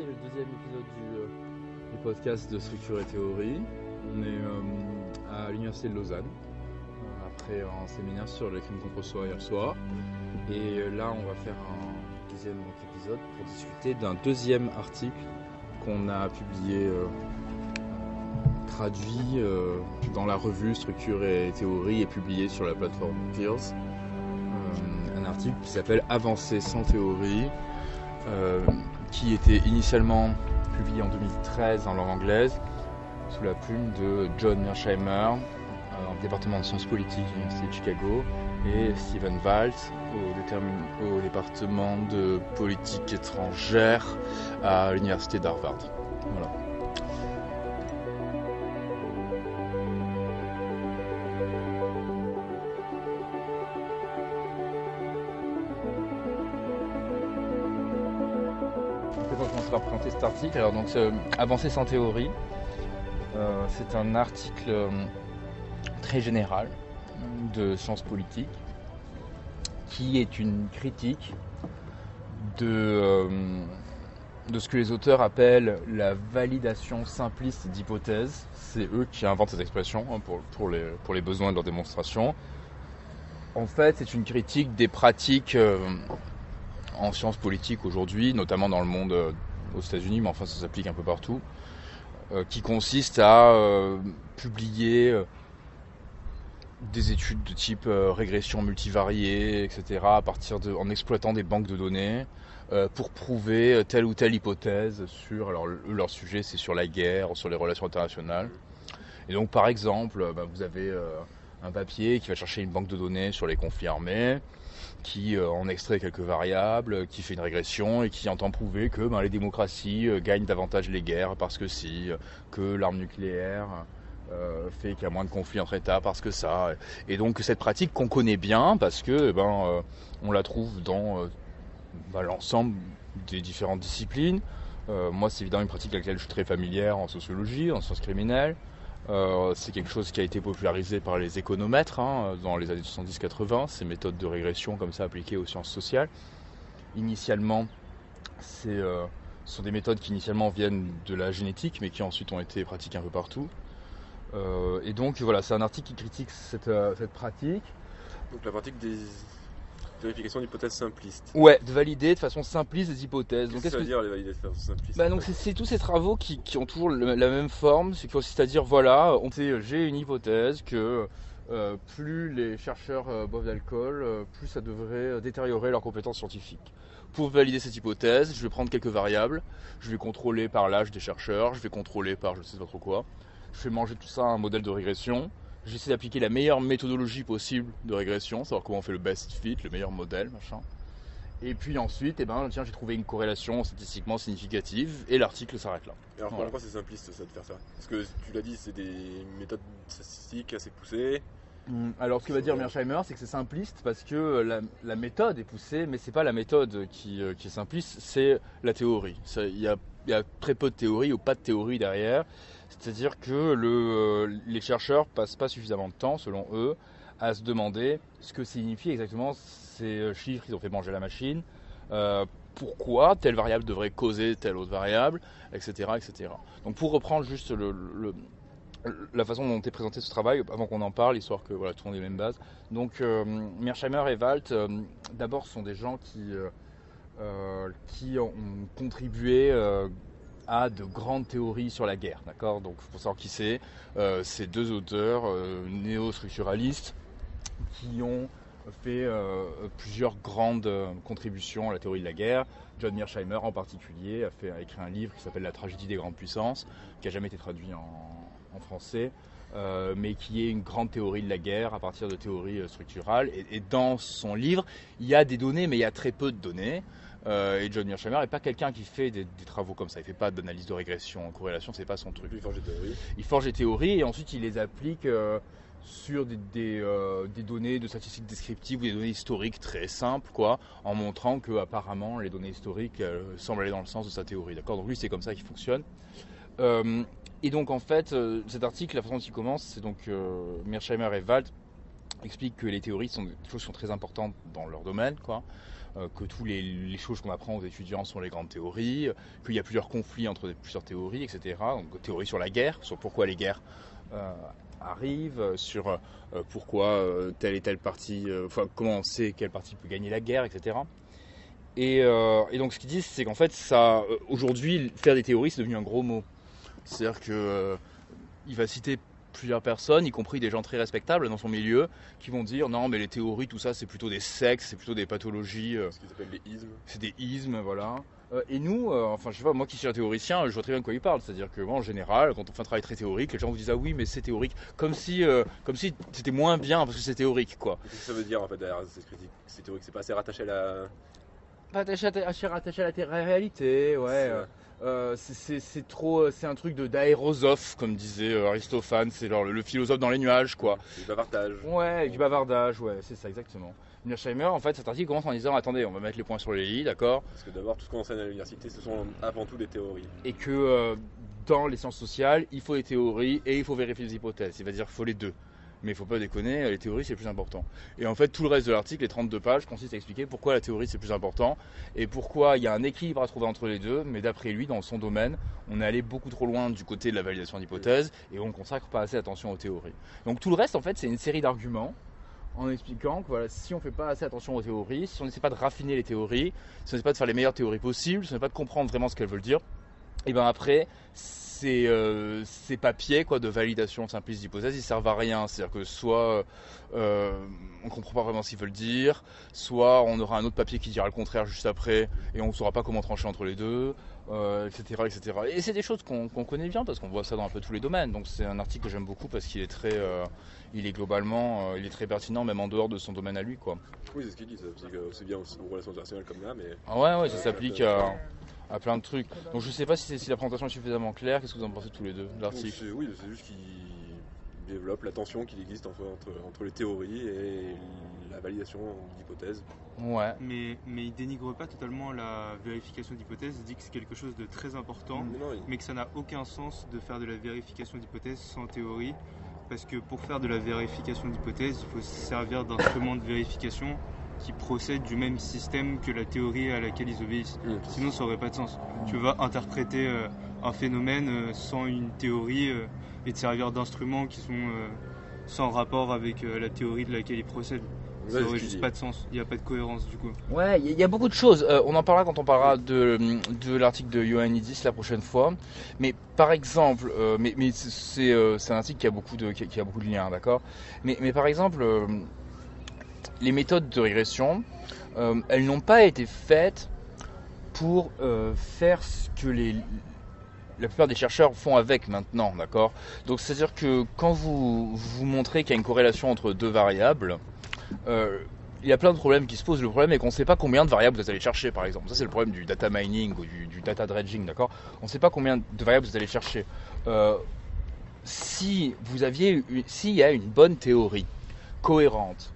le deuxième épisode du podcast de Structure et Théorie. On est à l'Université de Lausanne, après un séminaire sur le crime contre soi hier soir. Et là, on va faire un deuxième épisode pour discuter d'un deuxième article qu'on a publié, traduit dans la revue Structure et Théorie et publié sur la plateforme Peers. Un article qui s'appelle Avancer sans théorie, qui était initialement publié en 2013 en langue anglaise sous la plume de John Mearsheimer au département de sciences politiques de l'Université de Chicago et Stephen Walt au département de politique étrangère à l'Université d'Harvard. Voilà. On commencera à présenter cet article. Alors donc, Avancer sans théorie, c'est un article très général de sciences politiques qui est une critique de ce que les auteurs appellent la validation simpliste d'hypothèses. C'est eux qui inventent cette expression pour les besoins de leur démonstration. En fait, c'est une critique des pratiques en sciences politiques aujourd'hui, notamment dans le monde aux États-Unis, mais enfin ça s'applique un peu partout, qui consiste à publier des études de type régression multivariée, etc., en exploitant des banques de données pour prouver telle ou telle hypothèse sur, alors leur sujet c'est sur la guerre, sur les relations internationales. Et donc par exemple, vous avez un papier qui va chercher une banque de données sur les conflits armés, qui en extrait quelques variables, qui fait une régression et qui entend prouver que les démocraties gagnent davantage les guerres parce que que l'arme nucléaire fait qu'il y a moins de conflits entre États parce que ça. Et donc cette pratique qu'on connaît bien parce que on la trouve dans l'ensemble des différentes disciplines. Moi, c'est évidemment une pratique à laquelle je suis très familière en sociologie, en sciences criminelles. C'est quelque chose qui a été popularisé par les économètres dans les années 70-80, ces méthodes de régression comme ça appliquées aux sciences sociales. Initialement, ce sont des méthodes qui initialement viennent de la génétique, mais qui ensuite ont été pratiquées un peu partout. Et donc voilà, c'est un article qui critique cette pratique. Donc la pratique des vérifications d'hypothèses simplistes. Ouais, de valider de façon simpliste des hypothèses. Qu'est-ce que ça veut dire les valider de façon simpliste? Donc c'est tous ces travaux qui ont toujours la même forme, c'est c'est-à-dire voilà, j'ai une hypothèse que plus les chercheurs boivent d'alcool, plus ça devrait détériorer leurs compétences scientifiques. Pour valider cette hypothèse, je vais prendre quelques variables, je vais contrôler par l'âge des chercheurs, je vais contrôler par je sais pas trop quoi, je fais manger tout ça à un modèle de régression. J'essaie d'appliquer la meilleure méthodologie possible de régression, savoir comment on fait le best fit, le meilleur modèle, machin. Et puis ensuite, j'ai trouvé une corrélation statistiquement significative et l'article s'arrête là. Et alors pourquoi c'est simpliste ça de faire ça? Parce que tu l'as dit, c'est des méthodes statistiques assez poussées. Alors ce que va dire Mearsheimer, c'est que c'est simpliste parce que la méthode est poussée, mais c'est pas la méthode qui est simpliste, c'est la théorie. Il y a très peu de théorie ou pas de théorie derrière. C'est-à-dire que les chercheurs passent pas suffisamment de temps, selon eux, à se demander ce que signifient exactement ces chiffres qu'ils ont fait manger à la machine, pourquoi telle variable devrait causer telle autre variable, etc., etc. Donc pour reprendre juste la façon dont est présenté ce travail, avant qu'on en parle, histoire que tout le monde ait les mêmes bases. Donc Mearsheimer et Walt, d'abord, sont des gens qui ont contribué à de grandes théories sur la guerre, d'accord? Donc pour savoir qui c'est deux auteurs néo-structuralistes qui ont fait plusieurs grandes contributions à la théorie de la guerre. John Mearsheimer en particulier a écrit un livre qui s'appelle La tragédie des grandes puissances, qui n'a jamais été traduit en français, mais qui est une grande théorie de la guerre à partir de théories structurales. Et dans son livre, il y a des données, mais il y a très peu de données. Et John Mearsheimer n'est pas quelqu'un qui fait des travaux comme ça. Il ne fait pas d'analyse de régression en corrélation, c'est pas son truc. Il forge des théories. Il forge des théories et ensuite il les applique sur des données de statistiques descriptives ou des données historiques très simples, en montrant que apparemment les données historiques semblent aller dans le sens de sa théorie. D'accord ? Donc lui, c'est comme ça qu'il fonctionne. Et donc en fait, cet article, la façon dont il commence, c'est donc Mearsheimer et Walt explique que les théories sont des choses qui sont très importantes dans leur domaine, quoi. Que tous les choses qu'on apprend aux étudiants sont les grandes théories, qu'il y a plusieurs conflits entre plusieurs théories, etc. Donc théorie sur la guerre, sur pourquoi les guerres arrivent, sur pourquoi telle et telle partie, comment on sait quelle partie peut gagner la guerre, etc. Et donc ce qu'ils disent, c'est qu'en fait, aujourd'hui, faire des théories, c'est devenu un gros mot. C'est-à-dire que il va citer plusieurs personnes, y compris des gens très respectables dans son milieu, qui vont dire non mais les théories, tout ça c'est plutôt des sectes, c'est plutôt des pathologies. Ce qu'ils appellent les ismes. C'est des ismes, voilà. Et nous, enfin je sais pas, moi qui suis un théoricien, je vois très bien de quoi il parle. C'est-à-dire que moi en général, quand on fait un travail très théorique, les gens vous disent ah oui mais c'est théorique, comme si c'était moins bien parce que c'est théorique, quoi. Qu'est-ce que ça veut dire en fait derrière cette critique? C'est théorique, c'est pas assez rattaché à la... Pas attaché à la réalité, ouais. C'est trop, c'est un truc d'aérosophe, comme disait Aristophane, c'est le philosophe dans les nuages, quoi. C'est du bavardage. Ouais, du bavardage, ouais, c'est ça exactement. Mearsheimer, en fait, cet article commence en disant attendez, on va mettre les points sur les i, d'accord. Parce que d'abord, tout ce qu'on enseigne à l'université, ce sont avant tout des théories. Et que dans les sciences sociales, il faut des théories et il faut vérifier les hypothèses. Il va dire qu'il faut les deux. Mais il ne faut pas déconner, les théories c'est le plus important. Et en fait, tout le reste de l'article, les 32 pages, consiste à expliquer pourquoi la théorie c'est le plus important et pourquoi il y a un équilibre à trouver entre les deux. Mais d'après lui, dans son domaine, on est allé beaucoup trop loin du côté de la validation d'hypothèses et on ne consacre pas assez attention aux théories. Donc tout le reste, en fait, c'est une série d'arguments en expliquant que voilà, si on ne fait pas assez attention aux théories, si on n'essaie pas de raffiner les théories, si on n'essaie pas de faire les meilleures théories possibles, si on n'essaie pas de comprendre vraiment ce qu'elles veulent dire, et bien après, ces papiers quoi, de validation simpliste d'hypothèse, ils servent à rien. C'est-à-dire que soit on ne comprend pas vraiment ce qu'ils veulent dire, soit on aura un autre papier qui dira le contraire juste après, et on ne saura pas comment trancher entre les deux, etc., etc. Et c'est des choses qu'on connaît bien, parce qu'on voit ça dans un peu tous les domaines. Donc c'est un article que j'aime beaucoup, parce qu'il est très... il est globalement, il est très pertinent, même en dehors de son domaine à lui, quoi. Oui, c'est ce qu'il dit, ça s'applique aussi bien aux relations internationales comme là, mais... Ah ouais, ça s'applique à plein de trucs. Donc je sais pas si la présentation est suffisamment claire. Qu'est-ce que vous en pensez tous les deux de l'article? Oui, c'est juste qu'il développe la tension qu'il existe entre les théories et la validation d'hypothèses. Ouais. Mais il dénigre pas totalement la vérification d'hypothèses, il dit que c'est quelque chose de très important, mais que ça n'a aucun sens de faire de la vérification d'hypothèses sans théorie, parce que pour faire de la vérification d'hypothèses, il faut se servir d'instruments de vérification qui procèdent du même système que la théorie à laquelle ils obéissent. Sinon ça n'aurait pas de sens. Tu vas interpréter un phénomène sans une théorie et te servir d'instruments qui sont sans rapport avec la théorie de laquelle ils procèdent. Ça n'aurait juste pas de sens, il n'y a pas de cohérence du coup. Ouais, il y a beaucoup de choses. On en parlera quand on parlera de l'article de Ioannidis la prochaine fois. Mais par exemple, c'est un article qui a beaucoup de liens, d'accord. Mais par exemple, les méthodes de régression, elles n'ont pas été faites pour faire ce que la plupart des chercheurs font avec maintenant, d'accord. Donc c'est-à-dire que quand vous montrez qu'il y a une corrélation entre deux variables, il y a plein de problèmes qui se posent. Le problème est qu'on ne sait pas combien de variables vous allez chercher, par exemple. Ça, c'est le problème du data mining ou du data dredging, d'accord. On ne sait pas combien de variables vous allez chercher. S'il y a une bonne théorie cohérente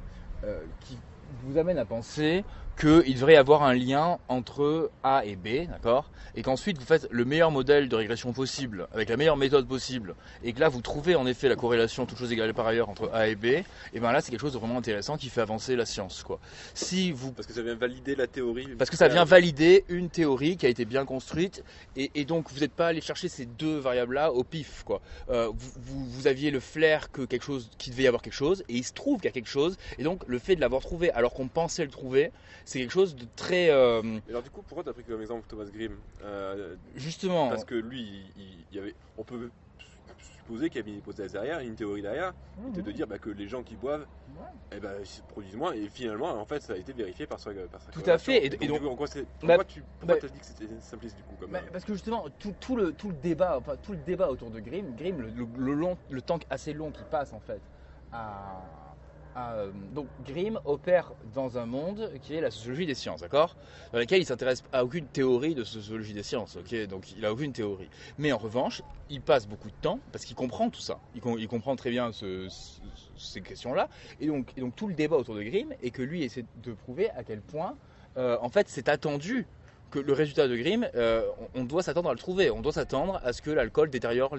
qui vous amène à penser qu'il devrait y avoir un lien entre A et B, d'accord, et qu'ensuite vous faites le meilleur modèle de régression possible, avec la meilleure méthode possible, et que là vous trouvez en effet la corrélation, toutes choses égales par ailleurs, entre A et B, et bien là c'est quelque chose de vraiment intéressant qui fait avancer la science, quoi. Parce que ça vient valider la théorie. Parce que ça vient valider une théorie qui a été bien construite, et donc vous n'êtes pas allé chercher ces deux variables-là au pif, quoi. Vous aviez le flair qu'il devait y avoir quelque chose, et il se trouve qu'il y a quelque chose, et donc le fait de l'avoir trouvé alors qu'on pensait le trouver, c'est quelque chose de très... Et alors du coup, pourquoi tu as pris comme exemple Thomas Grimm Justement. Parce que lui, on peut supposer qu'il y avait une hypothèse derrière, une théorie derrière, c'est de dire que les gens qui boivent ils se produisent moins, et finalement, en fait, ça a été vérifié par sa Tout à fait. Et donc, pourquoi tu as dit que c'était simpliste du coup parce que justement, tout le débat autour de Grimm, le temps assez long qui passe en fait donc Grimm opère dans un monde qui est la sociologie des sciences, d'accord, dans lequel il s'intéresse à aucune théorie de sociologie des sciences, ok, donc il a aucune théorie. Mais en revanche, il passe beaucoup de temps parce qu'il comprend tout ça. Il comprend très bien ces questions-là, et donc tout le débat autour de Grimm est que lui essaie de prouver à quel point, en fait, c'est attendu que le résultat de Grimm, on doit s'attendre à le trouver. On doit s'attendre à ce que l'alcool détériore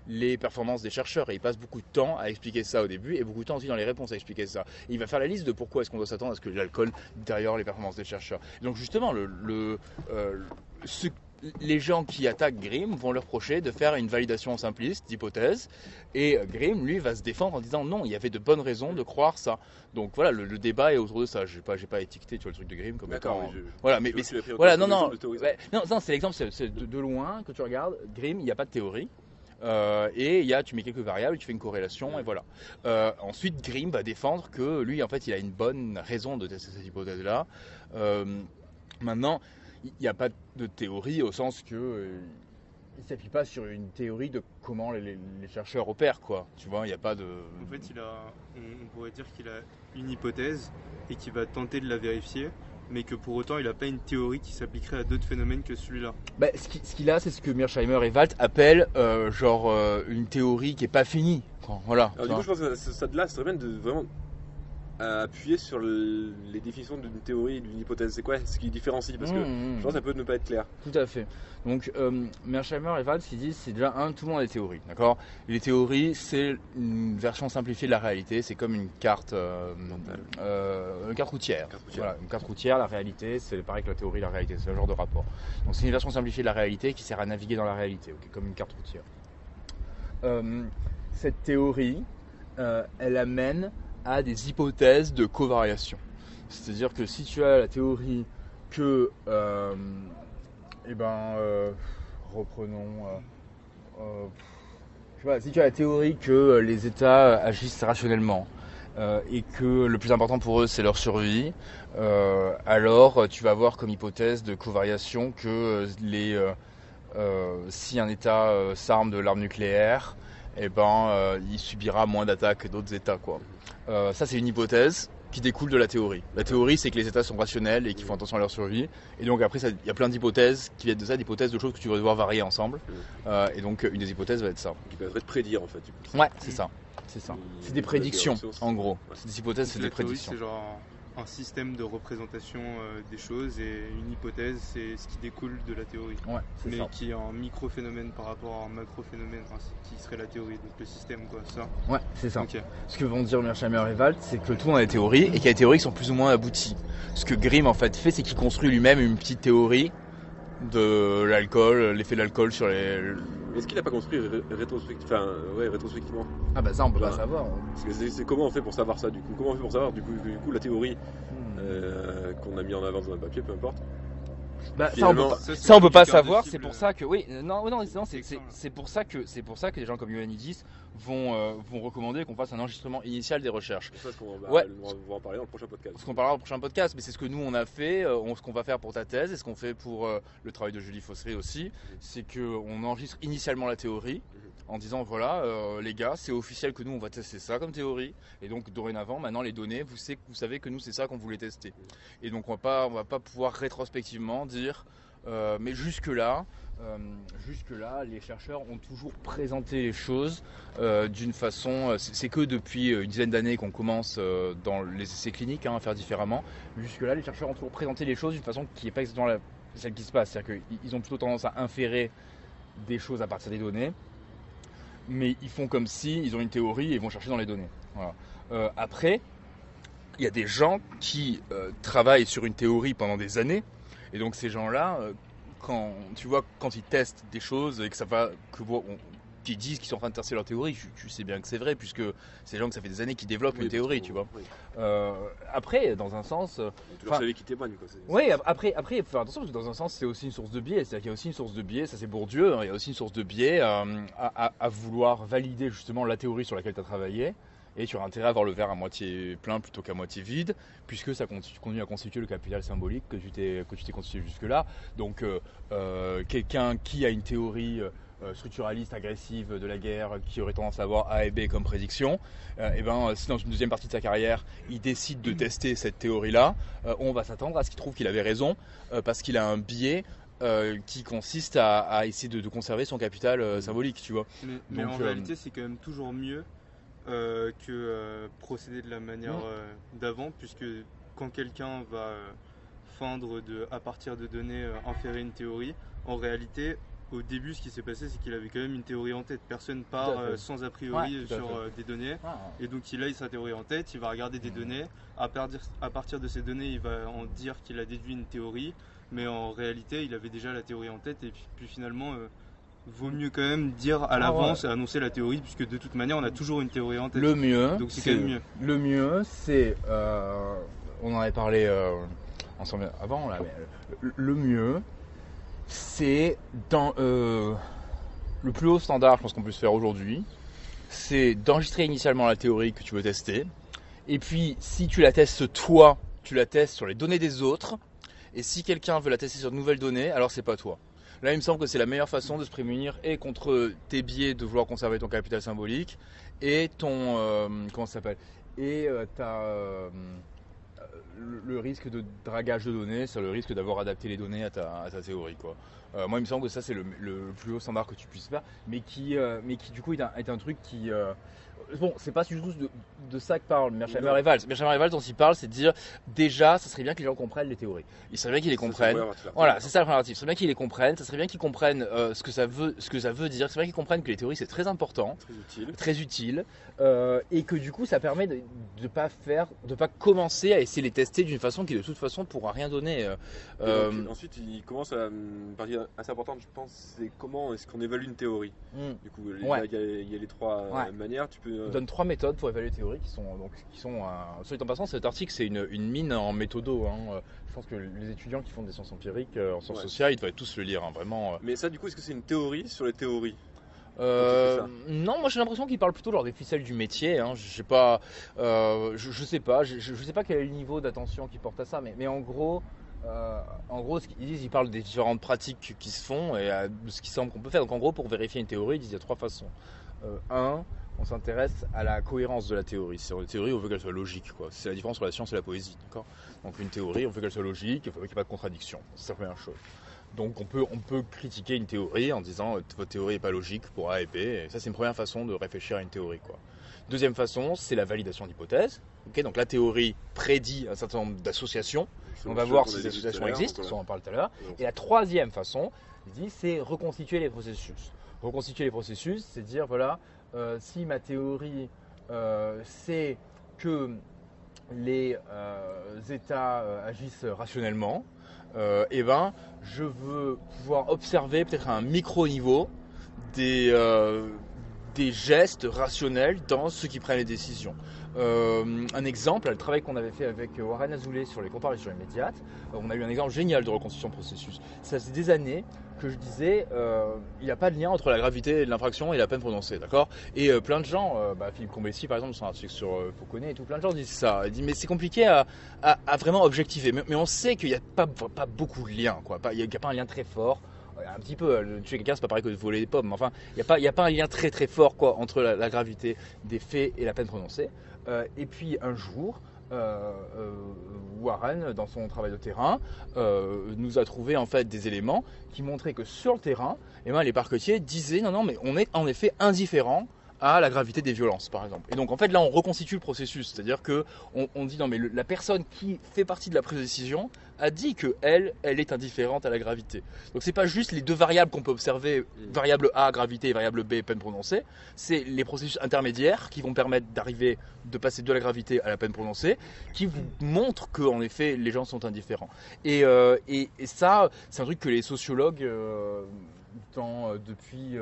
les performances des chercheurs. Et il passe beaucoup de temps à expliquer ça au début et beaucoup de temps aussi dans les réponses à expliquer ça. Et il va faire la liste de pourquoi est-ce qu'on doit s'attendre à ce que l'alcool détériore les performances des chercheurs. Donc justement, les gens qui attaquent Grimm vont leur reprocher de faire une validation simpliste d'hypothèse, et Grimm, lui, va se défendre en disant non, il y avait de bonnes raisons de croire ça. Donc voilà, le débat est autour de ça. J'ai pas étiqueté, tu vois, le truc de Grimm comme étant. Voilà, mais voilà, non, c'est l'exemple, c'est de loin que tu regardes. Grimm, il n'y a pas de théorie. Et tu mets quelques variables, tu fais une corrélation, et voilà. Ensuite, Grimm va défendre que lui, en fait, il a une bonne raison de tester cette hypothèse-là. Maintenant, il n'y a pas de théorie au sens que il ne s'appuie pas sur une théorie de comment les chercheurs opèrent, quoi. Tu vois, il n'y a pas de. En fait, on pourrait dire qu'il a une hypothèse et qu'il va tenter de la vérifier, mais que pour autant, il n'a pas une théorie qui s'appliquerait à d'autres phénomènes que celui-là. Ce qu'il a, c'est ce que Mearsheimer et Wald appellent une théorie qui n'est pas finie. Voilà. Alors, du coup, je pense que ce stade-là, c'est très bien de vraiment appuyer sur les définitions d'une théorie et d'une hypothèse. C'est quoi ce qui différencie? Parce que je pense que ça peut ne pas être clair. Tout à fait. Donc Mearsheimer et Wald, ce qu'ils disent, c'est déjà tout le monde a des théories, d'accord? Les théories, c'est une version simplifiée de la réalité. C'est comme une carte routière. Voilà, une carte routière, la réalité, c'est pareil que la théorie, la réalité, c'est un genre de rapport. Donc c'est une version simplifiée de la réalité qui sert à naviguer dans la réalité, comme une carte routière. Cette théorie, elle amène à des hypothèses de covariation. C'est-à-dire que si tu as la théorie que, si tu as la théorie que les États agissent rationnellement et que le plus important pour eux c'est leur survie, alors tu vas avoir comme hypothèse de covariation que si un État s'arme de l'arme nucléaire, il subira moins d'attaques que d'autres États, quoi. Ça, c'est une hypothèse qui découle de la théorie. La théorie, c'est que les États sont rationnels et qu'ils font attention à leur survie. Et donc après, il y a plein d'hypothèses qui viennent de ça, d'hypothèses de choses que tu vas devoir varier ensemble. Et donc une des hypothèses va être ça. Qui permettrait de prédire, en fait. Ouais, c'est ça. C'est des prédictions, en gros. C'est des hypothèses, c'est des prédictions. C'est genre un système de représentation des choses, et une hypothèse, c'est ce qui découle de la théorie. Ouais, mais ça. Qui est un micro-phénomène par rapport à un macro-phénomène, qui serait la théorie, donc le système, quoi, ça. Ouais, c'est ça. Okay. Ce que vont dire Mearsheimer et Wald, c'est que tout le monde a des théories, et qu'il y a des théories qui sont plus ou moins abouties. Ce que Grimm, en fait, fait, c'est qu'il construit lui-même une petite théorie de l'alcool, l'effet de l'alcool sur les... Est-ce qu'il n'a pas construit rétrospectivement? Ah bah ça on peut pas savoir. Parce que c'est comment on fait pour savoir ça, du coup? Comment on fait pour savoir du coup la théorie qu'on a mis en avant dans un papier, peu importe? Ça on peut pas savoir. C'est pour ça que c'est pour ça que des gens comme Ioannidis vont recommander qu'on fasse un enregistrement initial des recherches. C'est ça qu'on va en parler dans le prochain podcast. Ce qu'on parlera dans le prochain podcast, mais c'est ce que nous on a fait, ce qu'on va faire pour ta thèse et ce qu'on fait pour le travail de Julie Fossery aussi, c'est qu'on enregistre initialement la théorie en disant voilà les gars, c'est officiel que nous on va tester ça comme théorie, et donc dorénavant maintenant les données, vous savez que nous c'est ça qu'on voulait tester. Et donc on va pas pouvoir rétrospectivement dire mais jusque là les chercheurs ont toujours présenté les choses d'une façon, c'est que depuis une dizaine d'années qu'on commence dans les essais cliniques à faire différemment. Jusque là les chercheurs ont toujours présenté les choses d'une façon qui n'est pas exactement celle qui se passe, c'est-à-dire qu'ils ont plutôt tendance à inférer des choses à partir des données, mais ils font comme si ils ont une théorie et vont chercher dans les données. Voilà. Après, il y a des gens qui travaillent sur une théorie pendant des années, et donc ces gens-là, quand ils testent des choses et que ça va, qui disent qu'ils sont en train de tester leur théorie, tu sais bien que c'est vrai, puisque ces gens que ça fait des années qu'ils développent une théorie, tu vois. Oui. Après, dans un sens, toujours celui qui témoigne, quoi. Oui, après, il faut faire attention, parce que dans un sens, c'est aussi une source de biais. C'est-à-dire qu'il y a aussi une source de biais, ça c'est Bourdieu, il y a aussi une source de biais à vouloir valider justement la théorie sur laquelle tu as travaillé. Et tu as intérêt à avoir le verre à moitié plein plutôt qu'à moitié vide, puisque ça continue à constituer le capital symbolique que tu t'es constitué jusque-là. Donc quelqu'un qui a une théorie structuraliste, agressive de la guerre, qui aurait tendance à avoir A et B comme prédiction, si dans une deuxième partie de sa carrière, il décide de tester cette théorie-là, on va s'attendre à ce qu'il trouve qu'il avait raison, parce qu'il a un biais qui consiste à essayer de conserver son capital symbolique, tu vois. Mais en réalité, c'est quand même toujours mieux que procéder de la manière d'avant, puisque quand quelqu'un va feindre à partir de données inférer une théorie, en réalité au début, ce qui s'est passé, c'est qu'il avait quand même une théorie en tête. Personne part sans a priori sur des données. Et donc il a sa théorie en tête, il va regarder des données. À partir de ces données, il va en dire qu'il a déduit une théorie. Mais en réalité, il avait déjà la théorie en tête. Et puis finalement, vaut mieux quand même dire à l'avance et annoncer la théorie, puisque de toute manière, on a toujours une théorie en tête. Le mieux, donc c'est quand même mieux. Le mieux, c'est... on en avait parlé ensemble avant, là, mais le mieux, c'est dans le plus haut standard, je pense qu'on peut se faire aujourd'hui, c'est d'enregistrer initialement la théorie que tu veux tester, et puis si tu la testes toi, tu la testes sur les données des autres, et si quelqu'un veut la tester sur de nouvelles données, alors c'est pas toi. Là, il me semble que c'est la meilleure façon de se prémunir et contre tes biais de vouloir conserver ton capital symbolique et ton comment ça s'appelle, et le risque de dragage de données, c'est le risque d'avoir adapté les données à ta théorie, quoi. Moi, il me semble que ça, c'est le plus haut standard que tu puisses faire, mais qui du coup, est un truc qui... bon, c'est pas du tout de ça que parle Mearsheimer et Valls. Mearsheimer et Valls, dont il parle, c'est de dire, déjà, ça serait bien que les gens comprennent les théories. Il serait bien qu'ils les comprennent. Voilà, c'est ça le narratif. Ça serait bien qu'ils les comprennent. Ça serait bien qu'ils comprennent ce que ça veut dire. Ça serait bien qu'ils comprennent que les théories, c'est très important. Très utile. Et que du coup, ça permet de pas commencer à essayer de les tester d'une façon qui, de toute façon, pourra rien donner. Donc, ensuite, il commence à une partie assez importante, je pense, c'est comment est-ce qu'on évalue une théorie. Du coup, il y a les trois manières. Tu peux. Il donne 3 méthodes pour évaluer les théories qui sont soit en passant, cet article, c'est une mine en méthodo. Je pense que les étudiants qui font des sciences empiriques en sciences sociales, ils devraient tous le lire, vraiment. Mais ça, du coup, est-ce que c'est une théorie sur les théories? Non, moi j'ai l'impression qu'il parle plutôt lors des ficelles du métier. Je sais pas, je sais pas quel est le niveau d'attention qu'il porte à ça, mais en gros, ce qu'ils disent, ils parlent des différentes pratiques qui se font et de ce qui semble qu'on peut faire. Donc en gros, pour vérifier une théorie, ils disent il y a 3 façons. On s'intéresse à la cohérence de la théorie. Sur une théorie, on veut qu'elle soit logique, quoi. C'est la différence entre la science et la poésie, d'accord? Donc une théorie, on veut qu'elle soit logique, il faut qu'il n'y ait pas de contradiction. C'est la première chose. Donc on peut critiquer une théorie en disant votre théorie n'est pas logique pour A et B. Et ça, c'est une première façon de réfléchir à une théorie, quoi. Deuxième façon, c'est la validation d'hypothèses. Okay, donc la théorie prédit un certain nombre d'associations. On va voir si ces associations existent, on en parle tout à l'heure. Et la troisième façon, c'est reconstituer les processus. Reconstituer les processus, c'est dire voilà, si ma théorie c'est que les États agissent rationnellement, je veux pouvoir observer peut-être à un micro-niveau des gestes rationnels dans ceux qui prennent les décisions. Un exemple, le travail qu'on avait fait avec Warren Azoulay sur les comparaisons immédiates, on a eu un exemple génial de reconstitution de processus. Ça faisait des années que je disais il n'y a pas de lien entre la gravité de l'infraction et la peine prononcée, d'accord? Et plein de gens, Philippe Combessi par exemple, son article sur Foucault et tout, plein de gens disent ça. Ils disent mais c'est compliqué à vraiment objectiver. Mais on sait qu'il n'y a pas beaucoup de liens, quoi. Il n'y a pas un lien très fort. Un petit peu, tuer quelqu'un, c'est pas pareil que de voler des pommes, mais enfin, il n'y a pas un lien très très fort, quoi, entre la gravité des faits et la peine prononcée. Et puis un jour, Warren, dans son travail de terrain, nous a trouvé en fait des éléments qui montraient que sur le terrain, les parquetiers disaient non, mais on est en effet indifférent à la gravité des violences, par exemple. Et donc en fait là on reconstitue le processus, c'est-à-dire que on dit non mais la personne qui fait partie de la prise de décision a dit que elle est indifférente à la gravité. Donc c'est pas juste les deux variables qu'on peut observer, variable A gravité et variable B peine prononcée, c'est les processus intermédiaires qui vont permettre de passer de la gravité à la peine prononcée, qui vous montrent que en effet les gens sont indifférents. Et ça c'est un truc que les sociologues depuis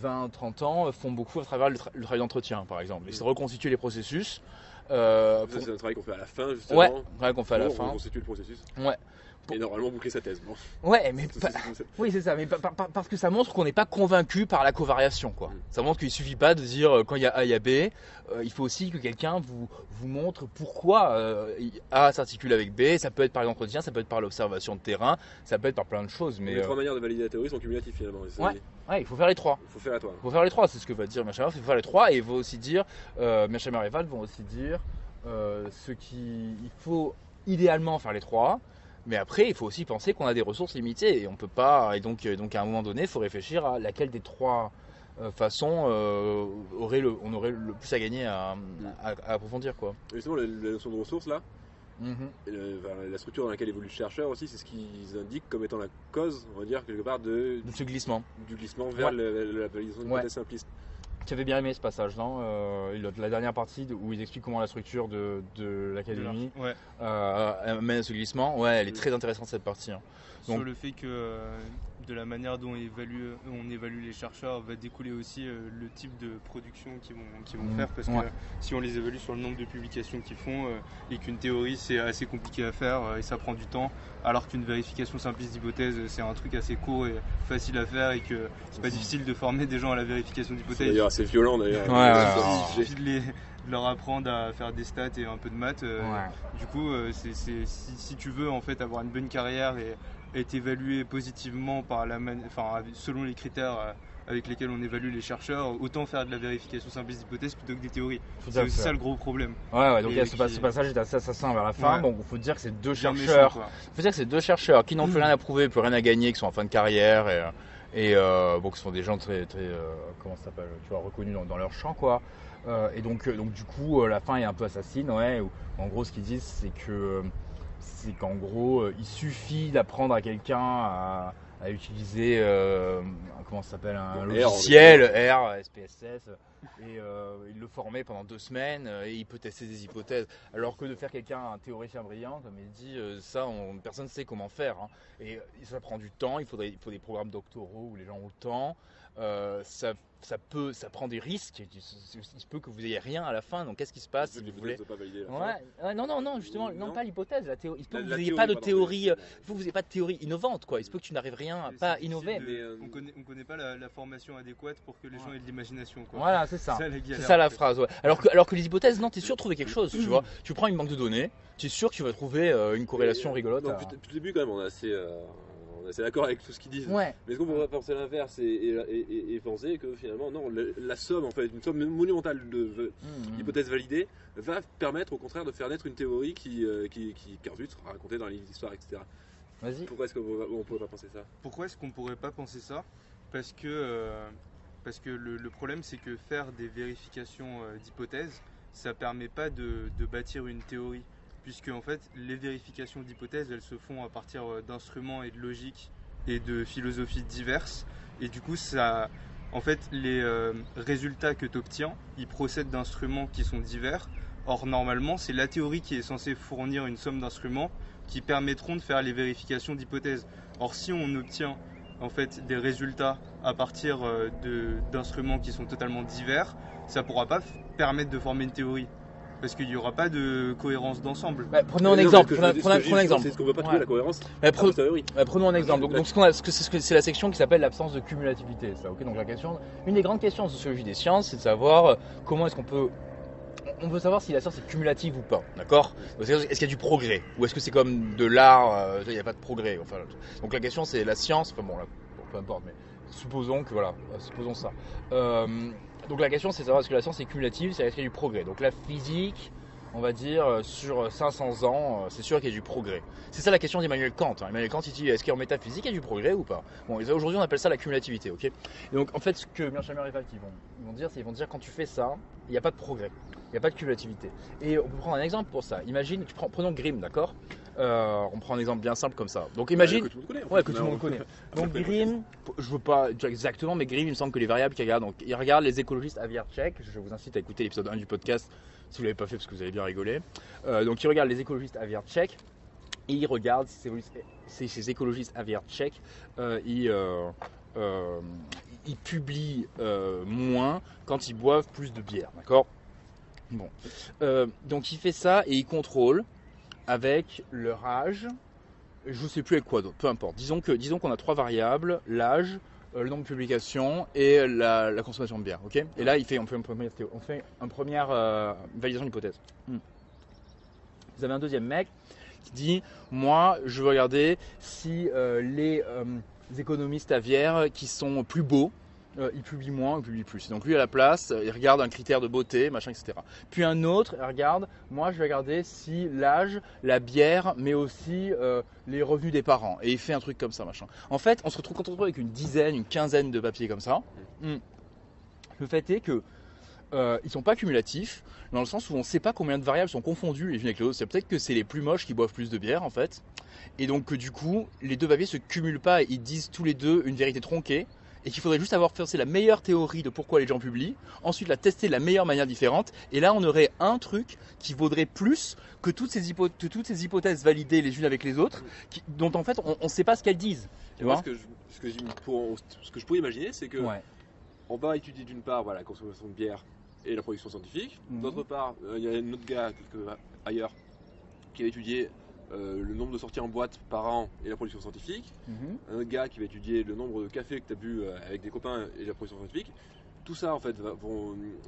20-30 ans font beaucoup à travers le travail d'entretien, par exemple. Ils reconstituent les processus. C'est un travail qu'on fait à la fin, justement. Ouais, un travail qu'on fait à la fin. Reconstituer le processus. Ouais. Et normalement boucler sa thèse. Bon. Ouais, mais oui, c'est ça. Mais parce que ça montre qu'on n'est pas convaincu par la covariation, quoi. Ça montre qu'il suffit pas de dire quand il y a A, il y a B. Il faut aussi que quelqu'un vous montre pourquoi A s'articule avec B. Ça peut être par l'entretien, ça peut être par l'observation de terrain, ça peut être par plein de choses. Mais les 3 manières de valider la théorie sont cumulatives finalement. Ouais, il faut faire les 3. Il faut faire Il faut faire les 3, c'est ce que va dire Mearsheimer. Il faut faire les 3 et il faut aussi dire, Mearsheimer et Valls vont aussi dire il faut idéalement faire les 3. Mais après, il faut aussi penser qu'on a des ressources limitées et on peut pas. Et donc à un moment donné, il faut réfléchir à laquelle des 3 façons on aurait le plus à gagner à approfondir, quoi. Justement, la notion de ressources là, La structure dans laquelle évolue le chercheur aussi, c'est ce qu'ils indiquent comme étant la cause, on va dire, quelque part, de ce glissement. Du glissement vers la validation d'hypothèse simpliste. Tu avais bien aimé ce passage, non la dernière partie où ils expliquent comment la structure de l'académie mène à ce glissement. Ouais, elle est très intéressante cette partie. Hein. Donc, sur le fait que de la manière dont on évalue les chercheurs va découler aussi le type de production qu'ils vont faire, parce que si on les évalue sur le nombre de publications qu'ils font et qu'une théorie c'est assez compliqué à faire et ça prend du temps, alors qu'une vérification simpliste d'hypothèse c'est un truc assez court et facile à faire et que c'est pas difficile de former des gens à la vérification d'hypothèse. C'est d'ailleurs assez violent d'ailleurs. Il suffit de leur apprendre à faire des stats et un peu de maths. Du coup, si tu veux en fait avoir une bonne carrière et être évalué positivement selon les critères avec lesquels on évalue les chercheurs, autant faire de la vérification simpliste d'hypothèse plutôt que des théories. C'est aussi ça le gros problème. Donc ce passage est assez assassin vers la fin. Donc il faut dire que c'est deux chercheurs qui n'ont plus rien à prouver, plus rien à gagner, qui sont en fin de carrière et qui sont des gens très comment ça s'appelle, tu vois, reconnus dans leur champ, quoi. Et donc du coup la fin est un peu assassine, en gros ce qu'ils disent c'est qu'en gros il suffit d'apprendre à quelqu'un à utiliser comment ça s'appelle, un logiciel R, SPSS, et il le formait pendant 2 semaines et il peut tester des hypothèses, alors que de faire quelqu'un un théoricien brillant, comme il dit, personne ne sait comment faire, hein. Et ça prend du temps, il faut des programmes doctoraux où les gens ont le temps. Ça prend des risques. Il se peut que vous ayez rien à la fin. Donc qu'est-ce qui se passe si vous voulez Non, justement, pas l'hypothèse. La théorie. Il se peut que vous n'ayez pas de théorie. Il faut que vous n'ayez pas de théorie innovante, quoi. Il se peut que tu n'arrives rien à pas innover. On connaît pas la formation adéquate pour que les gens aient de l'imagination, quoi. Voilà, c'est ça. C'est ça la phrase. Ouais. Alors que les hypothèses, non, t'es sûr de trouver quelque chose. Tu vois, tu prends une banque de données, tu es sûr que tu vas trouver une corrélation rigolote. Depuis le début, quand même, on est assez d'accord avec tout ce qu'ils disent. Mais est-ce qu'on pourrait penser l'inverse et penser que finalement, non, la somme, en fait, une somme monumentale d'hypothèses validées va permettre au contraire de faire naître une théorie qui ensuite sera racontée dans les histoires, etc. Vas-y. Pourquoi est-ce qu'on ne pourrait pas penser ça ? Pourquoi est-ce qu'on ne pourrait pas penser ça ? Parce que le problème, c'est que faire des vérifications d'hypothèses, ça ne permet pas de bâtir une théorie. Puisque en fait, les vérifications d'hypothèses, elles se font à partir d'instruments et de logiques et de philosophies diverses. Et du coup, les résultats que tu obtiens, ils procèdent d'instruments qui sont divers. Or, normalement, c'est la théorie qui est censée fournir une somme d'instruments qui permettront de faire les vérifications d'hypothèses. Or, si on obtient en fait des résultats à partir d'instruments qui sont totalement divers, ça ne pourra pas permettre de former une théorie. Parce qu'il n'y aura pas de cohérence d'ensemble. Prenons un exemple. Prenons un exemple. C'est ce qu'on ne peut pas trouver la cohérence. Prenons un exemple. Donc c'est la section qui s'appelle l'absence de cumulativité. Ça, okay. Donc une des grandes questions en sociologie des sciences, c'est de savoir comment est-ce qu'on peut. On veut savoir si la science est cumulative ou pas, d'accord ? Est-ce qu'il y a du progrès ? Ou est-ce que c'est comme de l'art, il n'y a pas de progrès ? Donc la question c'est la science, peu importe, mais supposons ça. Donc la question c'est de savoir est-ce que la science est cumulative, c'est est-ce qu'il y a du progrès. Donc la physique, on va dire, sur 500 ans, c'est sûr qu'il y a du progrès. C'est ça la question d'Emmanuel Kant. Emmanuel Kant, il dit, est-ce qu'en métaphysique, il y a du progrès ou pas ? Bon, aujourd'hui, on appelle ça la cumulativité, ok ? Et donc, en fait, ce que Mearsheimer et Pfaff vont dire, c'est qu'ils vont dire, quand tu fais ça, il n'y a pas de progrès, il n'y a pas de cumulativité. Et on peut prendre un exemple pour ça. Imagine, prenons Grimm, d'accord ? On prend un exemple bien simple comme ça. Donc imagine, que tout le monde connaît. Donc Grimm, je veux pas dire exactement, mais Grimm, il me semble que les variables qu'il regarde, donc il regarde les écologistes Avierczek. Je vous incite à écouter l'épisode 1 du podcast si vous l'avez pas fait parce que vous avez bien rigolé. Donc il regarde les écologistes Avierczek et il regarde si ces écologistes Avierczek, ils publient moins quand ils boivent plus de bière, d'accord ? Bon, donc il fait ça et il contrôle avec leur âge, je ne sais plus avec quoi d'autre, peu importe. Disons qu'on a 3 variables, l'âge, le nombre de publications et la consommation de bière, ok ? Et là, on fait une première validation d'hypothèse. Vous avez un deuxième mec qui dit, moi, je veux regarder si les économistes aviaires qui sont plus beaux, il publie moins, il publie plus. Donc lui à la place, il regarde un critère de beauté, machin, etc. Puis un autre, il regarde, moi je vais regarder si l'âge, la bière, mais aussi les revenus des parents. Et il fait un truc comme ça, machin. En fait, on se retrouve avec une quinzaine de papiers comme ça. Le fait est que ils sont pas cumulatifs, dans le sens où on ne sait pas combien de variables sont confondues les unes avec les autres. C'est peut-être que c'est les plus moches qui boivent plus de bière en fait. Et donc que du coup, les deux papiers se cumulent pas, ils disent tous les deux une vérité tronquée. Et qu'il faudrait juste avoir fait la meilleure théorie de pourquoi les gens publient, ensuite la tester de la meilleure manière différente, et là on aurait un truc qui vaudrait plus que toutes ces hypothèses validées les unes avec les autres, dont en fait on ne sait pas ce qu'elles disent. Tu vois ce que je pourrais imaginer, c'est que on va étudier d'une part la consommation de bière et la production scientifique, d'autre part il y a un autre gars ailleurs qui va étudier le nombre de sorties en boîte par an et la production scientifique, un gars qui va étudier le nombre de cafés que tu as bu avec des copains et la production scientifique. Tout ça en fait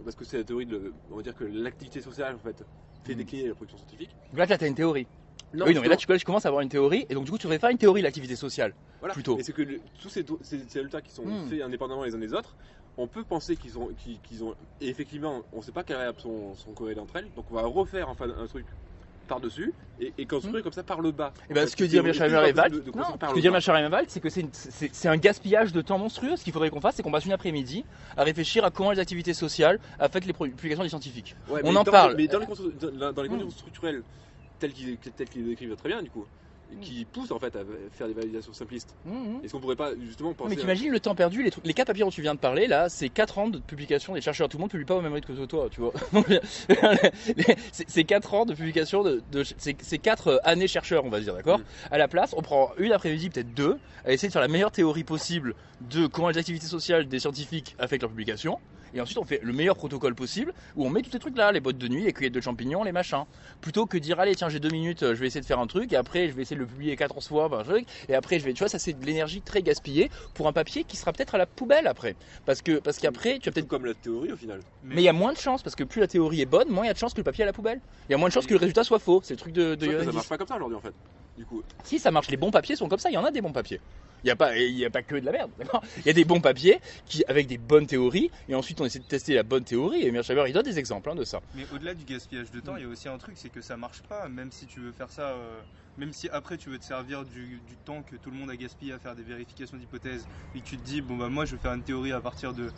parce que c'est la théorie on va dire que l'activité sociale en fait fait décliner la production scientifique. Donc là tu as une théorie. Non, oui, non, mais là tu commences à avoir une théorie et donc du coup tu devrais faire une théorie de l'activité sociale plutôt. Mais c'est que tous ces résultats qui sont faits indépendamment les uns des autres, on peut penser qu'ils ont et effectivement on ne sait pas quelles variables sont corrélées entre elles, donc on va refaire enfin un truc par-dessus et construire comme ça par le bas. Et ben ce que dit Mearsheimer et Wald, c'est que c'est un gaspillage de temps monstrueux. Ce qu'il faudrait qu'on fasse, c'est qu'on passe une après-midi à réfléchir à comment les activités sociales affectent les publications des scientifiques. On en parle. Mais dans les conditions structurelles telles qu'ils les décrivent très bien du coup, qui poussent en fait à faire des validations simplistes. Est-ce qu'on pourrait pas justement penser... Mais t'imagines le temps perdu, les 4 papiers dont tu viens de parler là, c'est 4 ans de publication des chercheurs. Tout le monde ne publie pas au même rythme que toi, tu vois. C'est 4 ans de publication, c'est 4 années chercheurs, on va dire, d'accord. À la place, on prend une après-midi, peut-être 2, à essayer de faire la meilleure théorie possible de comment les activités sociales des scientifiques affectent leur publication. Et ensuite on fait le meilleur protocole possible où on met tous ces trucs là, les bottes de nuit, les cueillettes de champignons, les machins. Plutôt que de dire allez tiens j'ai 2 minutes, je vais essayer de faire un truc et après je vais essayer de le publier 14 fois un truc et après je vais, tu vois, ça c'est de l'énergie très gaspillée pour un papier qui sera peut-être à la poubelle après. Parce qu'après tu as peut-être... Comme la théorie au final. Mais il y a moins de chances parce que plus la théorie est bonne, moins il y a de chances que le papier est à la poubelle. Il y a moins de chances que le résultat soit faux. C'est le truc de ça marche pas comme ça aujourd'hui en fait. Du coup. Si ça marche, les bons papiers sont comme ça, il y en a des bons papiers. Il n'y a pas que de la merde, d'accord. Il y a des bons papiers avec des bonnes théories, et ensuite on essaie de tester la bonne théorie, et Mearsheimer il donne des exemples de ça. Mais au-delà du gaspillage de temps, il y a aussi un truc, c'est que ça marche pas, même si tu veux faire ça, même si après tu veux te servir du temps que tout le monde a gaspillé à faire des vérifications d'hypothèses, et que tu te dis, bon bah moi je vais faire une théorie à partir de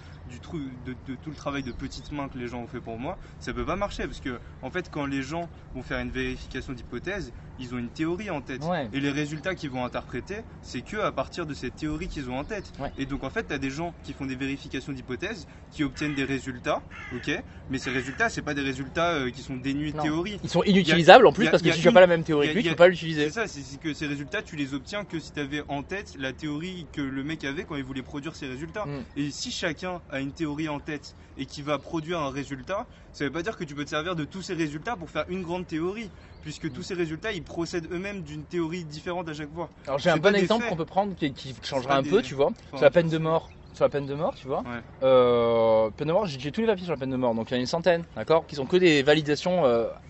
tout le travail de petites mains que les gens ont fait pour moi, ça peut pas marcher, parce que en fait quand les gens vont faire une vérification d'hypothèse, ils ont une théorie en tête, et les résultats qu'ils vont interpréter, c'est que à partir de cette théorie qu'ils ont en tête. Et donc en fait, tu as des gens qui font des vérifications d'hypothèses, qui obtiennent des résultats, ok, mais ces résultats, c'est pas des résultats qui sont dénués de théorie. Ils sont inutilisables en plus parce que si tu n'as pas la même théorie que lui, tu peux pas l'utiliser. C'est ça, c'est que ces résultats, tu les obtiens que si tu avais en tête la théorie que le mec avait quand il voulait produire ses résultats. Et si chacun a une théorie en tête et qui va produire un résultat, ça veut pas dire que tu peux te servir de tous ces résultats pour faire une grande théorie, puisque tous ces résultats, ils procèdent eux-mêmes d'une théorie différente à chaque fois. Alors j'ai un bon exemple qu'on peut prendre qui changera un peu, tu vois, sur la peine de mort. Sur la peine de mort, tu vois. Peine de mort, j'ai tous les papiers sur la peine de mort, donc il y en a une centaine, d'accord, qui sont que des validations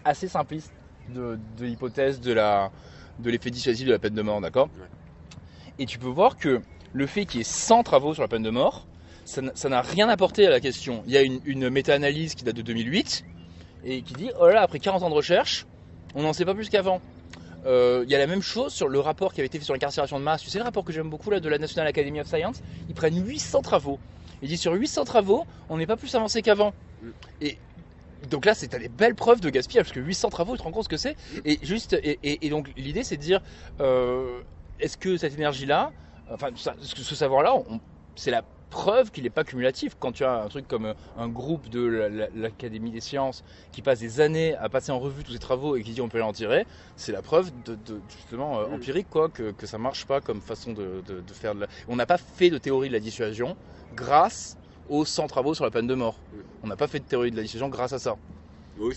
assez simplistes de l'hypothèse de l'effet dissuasif de la peine de mort, d'accord. Et tu peux voir que le fait qu'il y ait 100 travaux sur la peine de mort, ça n'a rien apporté à la question. Il y a une méta-analyse qui date de 2008 et qui dit oh là, après 40 ans de recherche, on n'en sait pas plus qu'avant. Il y a la même chose sur le rapport qui avait été fait sur l'incarcération de masse. Tu sais le rapport que j'aime beaucoup là, de la National Academy of Science. Ils prennent 800 travaux. Ils disent sur 800 travaux, on n'est pas plus avancé qu'avant. Et donc là, c'est des belles preuves de gaspillage parce que 800 travaux, tu te rends compte ce que c'est. Et donc l'idée, c'est de dire est-ce que cette énergie-là, enfin ce savoir-là, c'est la preuve qu'il n'est pas cumulatif. Quand tu as un truc comme un groupe de l'Académie des sciences qui passe des années à passer en revue tous ces travaux et qui dit on peut les en tirer, c'est la preuve justement empirique quoi, que ça marche pas comme façon de faire. On n'a pas fait de théorie de la dissuasion grâce aux 100 travaux sur la peine de mort. On n'a pas fait de théorie de la dissuasion grâce à ça. Oui,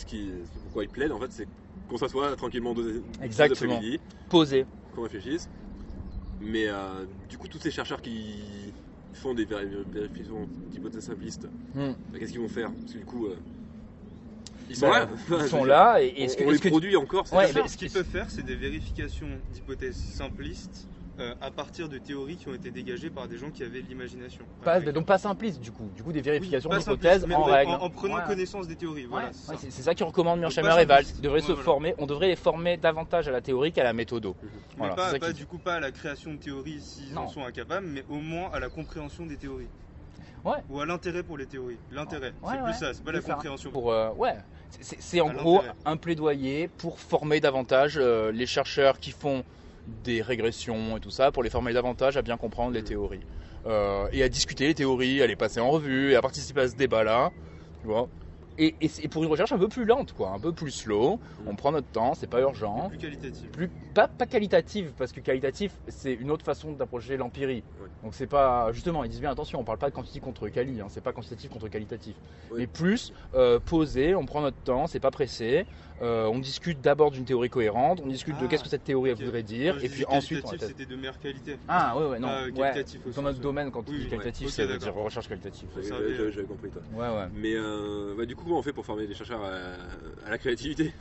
pourquoi il plaide en fait, c'est qu'on s'assoit tranquillement deux après-midi, posé, qu'on réfléchisse. Mais du coup, tous ces chercheurs qui font des vérifications d'hypothèses simplistes, qu'est-ce qu'ils vont faire? Parce que du coup, ils sont là. Ils sont là et on les produit encore. Ce qu'ils peuvent faire, c'est des vérifications d'hypothèses simplistes à partir de théories qui ont été dégagées par des gens qui avaient de l'imagination. Donc pas simplistes du coup des vérifications d'hypothèses en règle. En prenant connaissance des théories. Voilà, c'est ça qui recommande Mearsheimer et Wald. Ils devraient se former, on devrait les former davantage à la théorie qu'à la méthodo. Mais pas à la création de théories s'ils en sont incapables, mais au moins à la compréhension des théories. ou à l'intérêt pour les théories. L'intérêt, c'est plus ça, c'est pas la compréhension. C'est en gros un plaidoyer pour former davantage les chercheurs qui font des régressions et tout ça, pour les former davantage à bien comprendre les théories. Et à discuter les théories, à les passer en revue, et à participer à ce débat-là. Tu vois. Et pour une recherche un peu plus lente, quoi, un peu plus slow, on prend notre temps, c'est pas urgent. Plus qualitative. Pas qualitative, parce que qualitatif, c'est une autre façon d'approcher l'empirie. Ouais. Donc c'est pas, justement, ils disent bien attention, on parle pas de quantité contre quali, hein, c'est pas quantitatif contre qualitatif. Ouais. Mais plus posé, on prend notre temps, c'est pas pressé, on discute d'abord d'une théorie cohérente, on discute de qu'est-ce que cette théorie voudrait dire, et puis ensuite on c'était de meilleure qualité. Ah ouais, non, dans notre domaine, quand tu dis qualitatif, ça veut dire recherche qualitative. J'avais compris toi. Ouais. Mais du coup, comment on fait pour former des chercheurs à la créativité?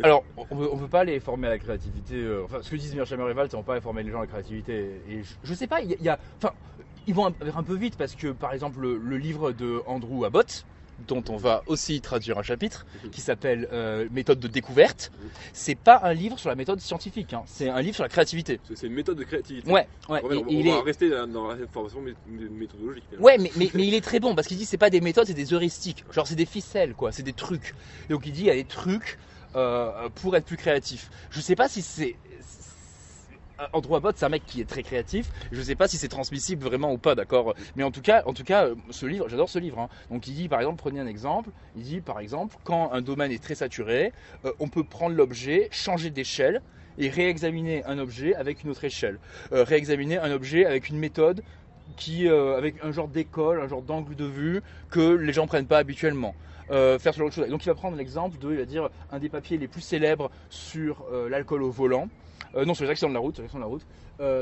Alors, on peut pas les former à la créativité. Ce que disent Mearsheimer et Wald, c'est on peut pas former les gens à la créativité. Et je sais pas, ils vont un peu vite parce que, par exemple, le livre de Andrew Abbott, dont on va aussi traduire un chapitre, qui s'appelle Méthode de découverte, c'est pas un livre sur la méthode scientifique, hein, c'est un livre sur la créativité. C'est une méthode de créativité. Ouais. On va rester dans la formation méthodologique. Ouais, mais il est très bon parce qu'il dit c'est pas des méthodes, c'est des heuristiques. Genre c'est des ficelles, quoi, c'est des trucs. Donc il dit il y a des trucs pour être plus créatif. Je sais pas si c'est. Andrew Abbott, c'est un mec qui est très créatif. Je sais pas si c'est transmissible vraiment ou pas, d'accord. Mais en tout cas, ce livre, j'adore ce livre. Hein. Donc il dit, par exemple, prenez un exemple. Il dit, par exemple, quand un domaine est très saturé, on peut prendre l'objet, changer d'échelle et réexaminer un objet avec une autre échelle. Réexaminer un objet avec une méthode avec un genre d'école, un genre d'angle de vue que les gens prennent pas habituellement. Faire ce genre de choses. Donc il va prendre l'exemple il va dire un des papiers les plus célèbres sur l'alcool au volant. Non, sur les accidents de la route.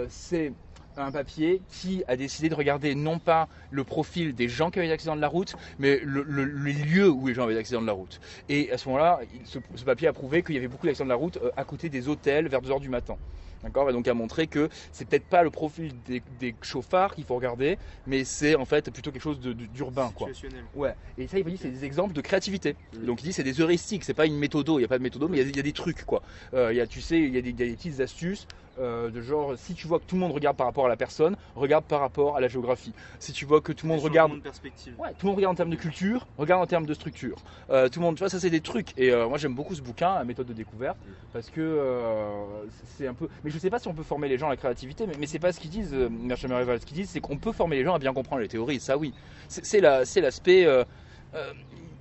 C'est un papier qui a décidé de regarder non pas le profil des gens qui avaient des accidents de la route, mais les lieux où les gens avaient des accidents de la route. Et à ce moment-là, ce papier a prouvé qu'il y avait beaucoup d'accidents de la route à côté des hôtels vers 2h du matin. D'accord, et donc a montré que c'est peut-être pas le profil des chauffards qu'il faut regarder, mais c'est en fait plutôt quelque chose d'urbain, quoi. Ouais. Et ça, il va dire c'est des exemples de créativité. Donc il dit c'est des heuristiques, c'est pas une méthodo, il y a pas de méthodo, mais il y a des trucs, quoi. Il y a des petites astuces. De genre, si tu vois que tout le monde regarde par rapport à la personne, regarde par rapport à la géographie. Si tu vois que tout le monde regarde, tout le monde regarde en termes de culture, regarde en termes de structure. Tout le monde, tu vois, ça c'est des trucs. Et moi j'aime beaucoup ce bouquin, la méthode de découverte, parce que c'est un peu. Mais je sais pas si on peut former les gens à la créativité, mais c'est pas ce qu'ils disent, Mearsheimer et Wald. Ce qu'ils disent, c'est qu'on peut former les gens à bien comprendre les théories. Ça oui, c'est l'aspect.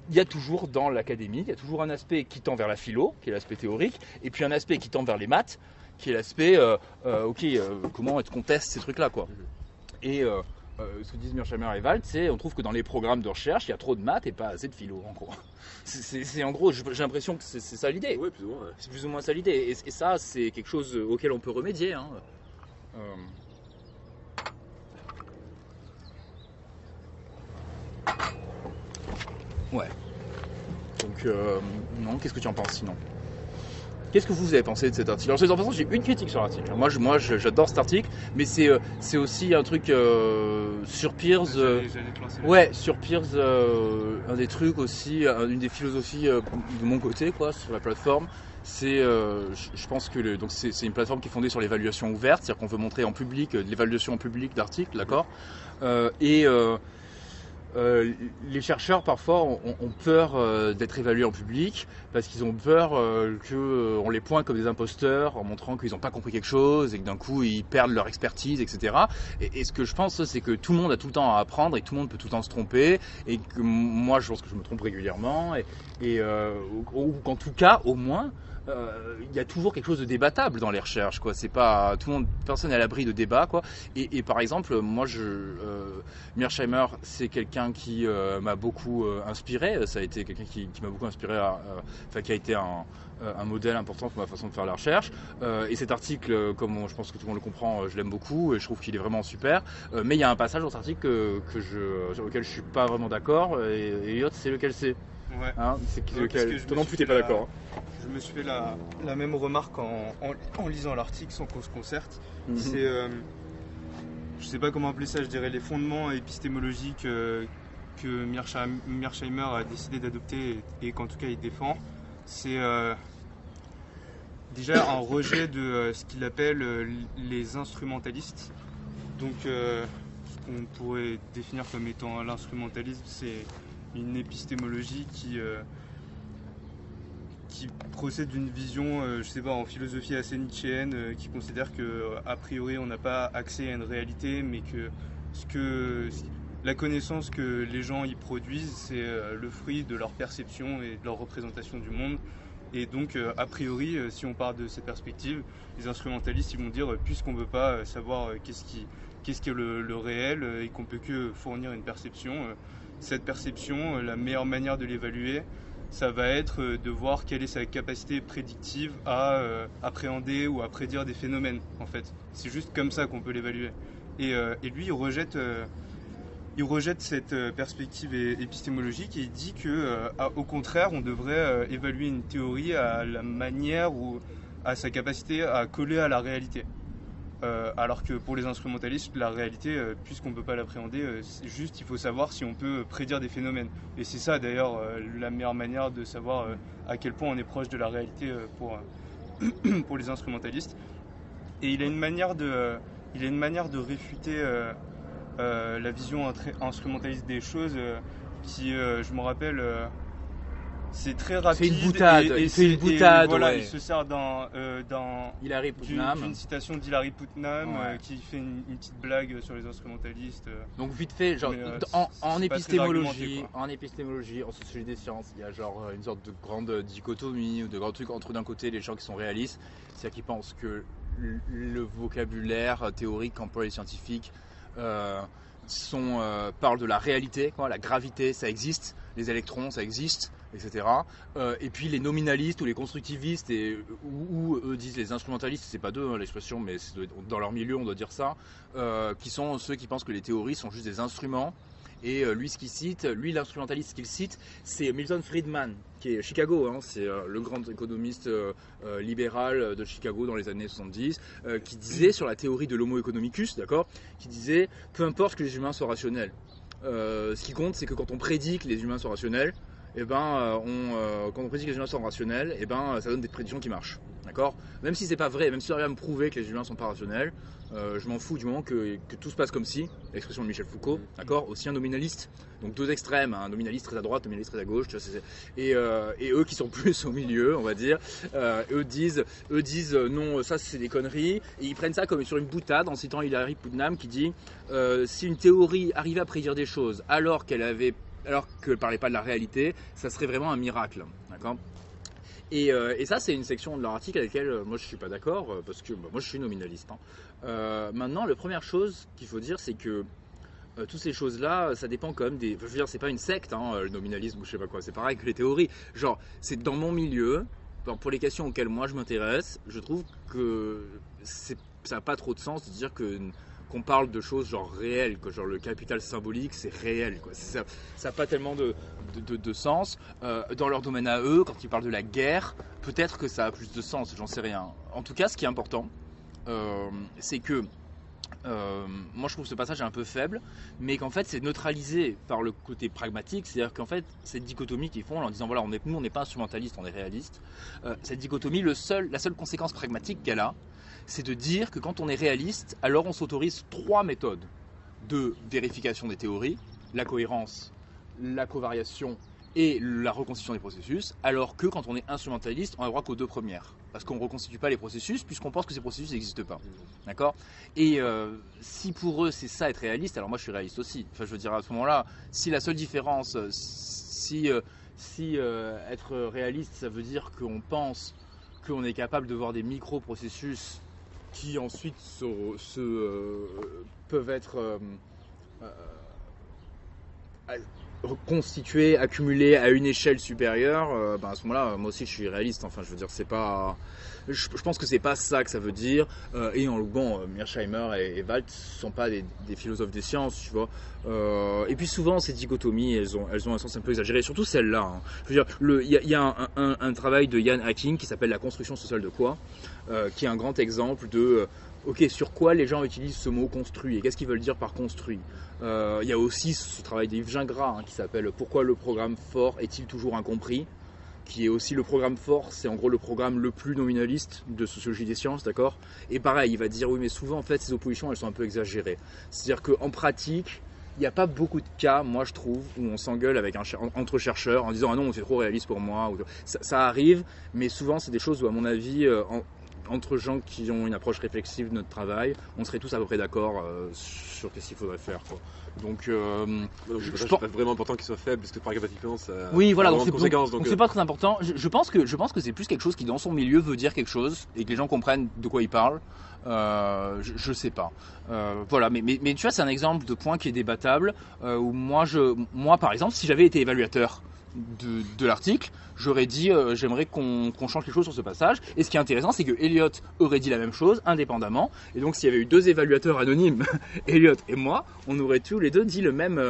Il y a toujours dans l'académie, il y a toujours un aspect qui tend vers la philo, qui est l'aspect théorique, et puis un aspect qui tend vers les maths, qui est l'aspect, comment est-ce qu'on teste ces trucs-là, quoi. Et ce que disent Mearsheimer et Wald, c'est on trouve que dans les programmes de recherche, il y a trop de maths et pas assez de philo, en gros. C'est en gros, j'ai l'impression que c'est ça l'idée. Ouais, plus ou moins. Ouais. C'est plus ou moins ça l'idée. Et ça, c'est quelque chose auquel on peut remédier. Hein. Ouais. Donc, non, qu'est-ce que tu en penses sinon ? Qu'est-ce que vous avez pensé de cet article? Alors, en passant, j'ai une critique sur l'article. Moi, j'adore cet article, mais c'est aussi un truc sur Peirce. Ouais, sur Peirce, un des trucs aussi, une des philosophies de mon côté, quoi, sur la plateforme. C'est, je pense que c'est une plateforme qui est fondée sur l'évaluation ouverte, c'est-à-dire qu'on veut montrer en public l'évaluation en public d'articles, d'accord. Les chercheurs parfois ont peur d'être évalués en public parce qu'ils ont peur qu'on les pointe comme des imposteurs en montrant qu'ils n'ont pas compris quelque chose et que d'un coup ils perdent leur expertise, etc. Et ce que je pense, c'est que tout le monde a tout le temps à apprendre et tout le monde peut tout le temps se tromper et que moi je pense que je me trompe régulièrement ou qu'en tout cas au moins il y a toujours quelque chose de débattable dans les recherches, quoi. C'est pas tout le monde, personne n'est à l'abri de débat, quoi. Et par exemple, moi, Mearsheimer, c'est quelqu'un qui m'a beaucoup inspiré. Ça a été quelqu'un qui m'a beaucoup inspiré, qui a été un modèle important pour ma façon de faire la recherche. Et cet article, comme je pense que tout le monde le comprend, je l'aime beaucoup et je trouve qu'il est vraiment super. Mais il y a un passage dans cet article sur lequel je suis pas vraiment d'accord. Et Elliot, c'est lequel c'est? Ouais. Hein, c'est lequel? Toi non plus, t'es pas d'accord. Je me suis fait la même remarque en lisant l'article sans qu'on se concerte. Mm-hmm. C'est, je sais pas comment appeler ça, je dirais les fondements épistémologiques que Mearsheimer a décidé d'adopter et qu'en tout cas il défend. C'est déjà un rejet de ce qu'il appelle les instrumentalistes. Donc qu'on pourrait définir comme étant l'instrumentalisme, c'est une épistémologie qui procède d'une vision, en philosophie assez nietzschéenne, qui considère qu'a priori on n'a pas accès à une réalité, mais que la connaissance que les gens y produisent, c'est le fruit de leur perception et de leur représentation du monde. Et donc, a priori, si on part de cette perspective, les instrumentalistes ils vont dire, puisqu'on ne veut pas savoir qu'est-ce que le réel et qu'on ne peut que fournir une perception, cette perception, la meilleure manière de l'évaluer, ça va être de voir quelle est sa capacité prédictive à appréhender ou à prédire des phénomènes, en fait. C'est juste comme ça qu'on peut l'évaluer. Et lui, il rejette cette perspective épistémologique et il dit qu'au contraire, on devrait évaluer une théorie à la manière ou à sa capacité à coller à la réalité. Alors que pour les instrumentalistes, la réalité, puisqu'on ne peut pas l'appréhender, c'est juste, il faut savoir si on peut prédire des phénomènes. Et c'est ça d'ailleurs la meilleure manière de savoir à quel point on est proche de la réalité pour les instrumentalistes. Et il a une manière de réfuter la vision instrumentaliste des choses qui, je me rappelle, c'est très rapide. C'est une boutade. Voilà, ouais. Il se sert d'une citation d'Hilary Putnam qui fait une petite blague sur les instrumentalistes. Donc vite fait, genre en épistémologie, en sociologie des sciences, il y a genre une sorte de grande dichotomie ou de grand truc entre d'un côté les gens qui sont réalistes, c'est-à-dire qui pensent que le vocabulaire théorique employé scientifique parle de la réalité, quoi, la gravité ça existe, les électrons ça existe, etc. Et puis les nominalistes ou les constructivistes ou eux disent les instrumentalistes, c'est pas d'eux l'expression, mais dans leur milieu on doit dire ça, qui sont ceux qui pensent que les théories sont juste des instruments. Et lui l'instrumentaliste qu'il cite, c'est Milton Friedman, qui est Chicago, hein, c'est le grand économiste libéral de Chicago dans les années 70, qui disait sur la théorie de l'homo economicus, d'accord, qui disait peu importe que les humains soient rationnels, ce qui compte c'est que quand on prédit que les humains sont rationnels, quand on prédit que les humains sont rationnels, ça donne des prédictions qui marchent, d'accord. Même si c'est pas vrai, même si on arrive à me prouver que les humains sont pas rationnels, je m'en fous du moment que tout se passe comme si, l'expression de Michel Foucault, d'accord, aussi un nominaliste, donc deux extrêmes, un nominaliste très à droite, un nominaliste très à gauche, tu vois, et eux qui sont plus au milieu, on va dire, eux disent non, ça c'est des conneries, et ils prennent ça comme sur une boutade en citant Hilary Putnam qui dit si une théorie arrivait à prédire des choses alors qu'elle ne parlait pas de la réalité, ça serait vraiment un miracle, d'accord. Et ça c'est une section de leur article avec laquelle moi je suis pas d'accord parce que moi je suis nominaliste, hein. Maintenant la première chose qu'il faut dire c'est que toutes ces choses là ça dépend quand même je veux dire c'est pas une secte, hein, le nominalisme ou je sais pas quoi, c'est pareil que les théories, genre c'est dans mon milieu, pour les questions auxquelles moi je m'intéresse, je trouve que ça n'a pas trop de sens de dire qu'on parle de choses genre réelles, quoi, genre le capital symbolique c'est réel, quoi. Ça n'a pas tellement de sens. Dans leur domaine à eux, quand ils parlent de la guerre, peut-être que ça a plus de sens, j'en sais rien. En tout cas, ce qui est important, c'est que moi je trouve ce passage un peu faible, mais qu'en fait c'est neutralisé par le côté pragmatique, c'est-à-dire qu'en fait cette dichotomie qu'ils font en disant voilà nous on n'est pas instrumentaliste, on est réaliste, cette dichotomie, la seule conséquence pragmatique qu'elle a, c'est de dire que quand on est réaliste, alors on s'autorise 3 méthodes de vérification des théories, la cohérence, la covariation et la reconstitution des processus, alors que quand on est instrumentaliste, on n'a droit qu'aux 2 premières. Parce qu'on ne reconstitue pas les processus, puisqu'on pense que ces processus n'existent pas. D'accord ? Et si pour eux c'est ça être réaliste, alors moi je suis réaliste aussi. Enfin je veux dire à ce moment-là, si la seule différence, si être réaliste ça veut dire qu'on pense qu'on est capable de voir des micro-processus qui ensuite peuvent être constitués, accumulés à une échelle supérieure, à ce moment-là, moi aussi je suis réaliste. Enfin, je veux dire, c'est pas. Je pense que c'est pas ça que ça veut dire. Mearsheimer et Wald ne sont pas des philosophes des sciences, tu vois. Et puis souvent ces dichotomies, elles ont un sens un peu exagéré, surtout celle-là. Hein. Je veux dire, il y a un travail de Ian Hacking qui s'appelle La construction sociale de quoi, qui est un grand exemple de. Ok, sur quoi les gens utilisent ce mot construit et qu'est-ce qu'ils veulent dire par construit. Il y a aussi ce travail d'Yves Gingras qui s'appelle Pourquoi le programme fort est-il toujours incompris, qui est aussi le programme fort, c'est en gros le programme le plus nominaliste de sociologie des sciences, d'accord? Et pareil, il va dire oui, mais souvent en fait ces oppositions elles sont un peu exagérées. C'est-à-dire qu'en pratique, il n'y a pas beaucoup de cas, moi je trouve, où on s'engueule avec entre chercheurs en disant ah non c'est trop réaliste pour moi. Ça arrive, mais souvent c'est des choses où à mon avis, entre gens qui ont une approche réflexive de notre travail, on serait tous à peu près d'accord sur ce qu'il faudrait faire, quoi. Donc, je pense vraiment important qu'il soit faible parce que pragmatiquement ça. Oui, voilà, donc c'est pas très important. Je pense que c'est plus quelque chose qui dans son milieu veut dire quelque chose et que les gens comprennent de quoi il parle. Je sais pas. Voilà, mais tu vois, c'est un exemple de point qui est débattable. Où moi, par exemple, si j'avais été évaluateur de l'article, j'aurais dit j'aimerais qu'on change quelque chose sur ce passage. Et ce qui est intéressant, c'est que Elliot aurait dit la même chose indépendamment. Et donc, s'il y avait eu deux évaluateurs anonymes, Elliot et moi, on aurait tous les deux dit le même.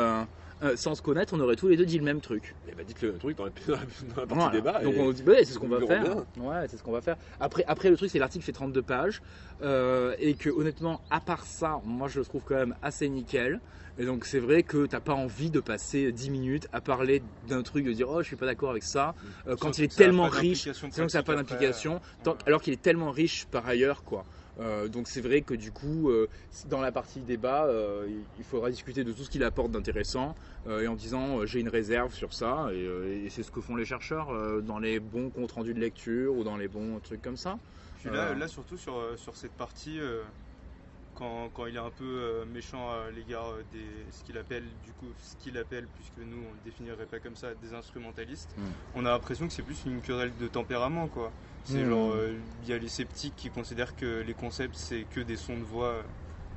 Sans se connaître, on aurait tous les deux dit le même truc. Et bah dites le truc dans la partie débat. Donc on dit c'est ce qu'on va faire. Ouais, c'est ce qu'on va faire. Après le truc, c'est l'article fait 32 pages et que honnêtement, à part ça, moi je le trouve quand même assez nickel. Et donc c'est vrai que t'as pas envie de passer 10 minutes à parler d'un truc, de dire oh je suis pas d'accord avec ça, quand il est tellement riche, c'est que ça n'a pas d'implication, alors qu'il est tellement riche par ailleurs, quoi. Donc c'est vrai que du coup, dans la partie débat, il faudra discuter de tout ce qu'il apporte d'intéressant et en disant j'ai une réserve sur ça et c'est ce que font les chercheurs dans les bons comptes rendus de lecture ou dans les bons trucs comme ça. Puis là surtout sur cette partie, quand il est un peu méchant à l'égard de ce qu'il appelle, puisque nous on le définirait pas comme ça, des instrumentalistes, on a l'impression que c'est plus une querelle de tempérament, quoi. C'est genre, il y a les sceptiques qui considèrent que les concepts c'est que des sons de voix,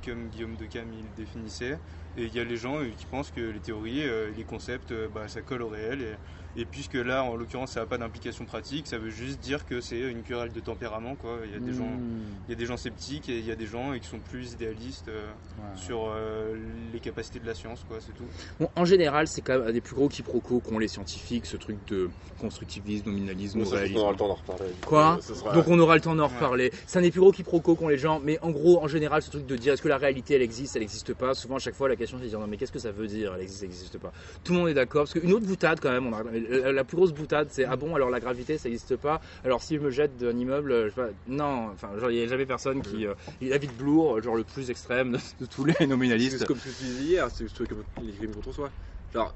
comme Guillaume de Cam il le définissait, et il y a les gens qui pensent que les théories, les concepts, ça colle au réel, et puisque là en l'occurrence ça n'a pas d'implication pratique, ça veut juste dire que c'est une querelle de tempérament, quoi. Il y a des gens sceptiques et il y a des gens qui sont plus idéalistes sur les capacités de la science, quoi, c'est tout. Bon, en général c'est quand même un des plus gros quiproquos qu'ont les scientifiques, ce truc de constructivisme, nominalisme, réalisme. On aura le temps d'en reparler. Quoi ? Donc on aura le temps d'en reparler. C'est un des plus gros quiproquos qu'ont les gens, mais en gros en général ce truc de dire est-ce que la réalité elle n'existe pas, souvent à chaque fois la question c'est de dire non mais qu'est-ce que ça veut dire elle n'existe pas. Tout le monde est d'accord, parce qu'une autre boutade quand même, la plus grosse boutade c'est ah bon alors la gravité ça n'existe pas, alors si je me jette d'un immeuble, je sais pas, non, enfin genre il n'y a jamais personne qui David Bloor, genre le plus extrême de tous les nominalistes. C'est comme ce que tu disais hier, c'est comme les crimes contre soi. Genre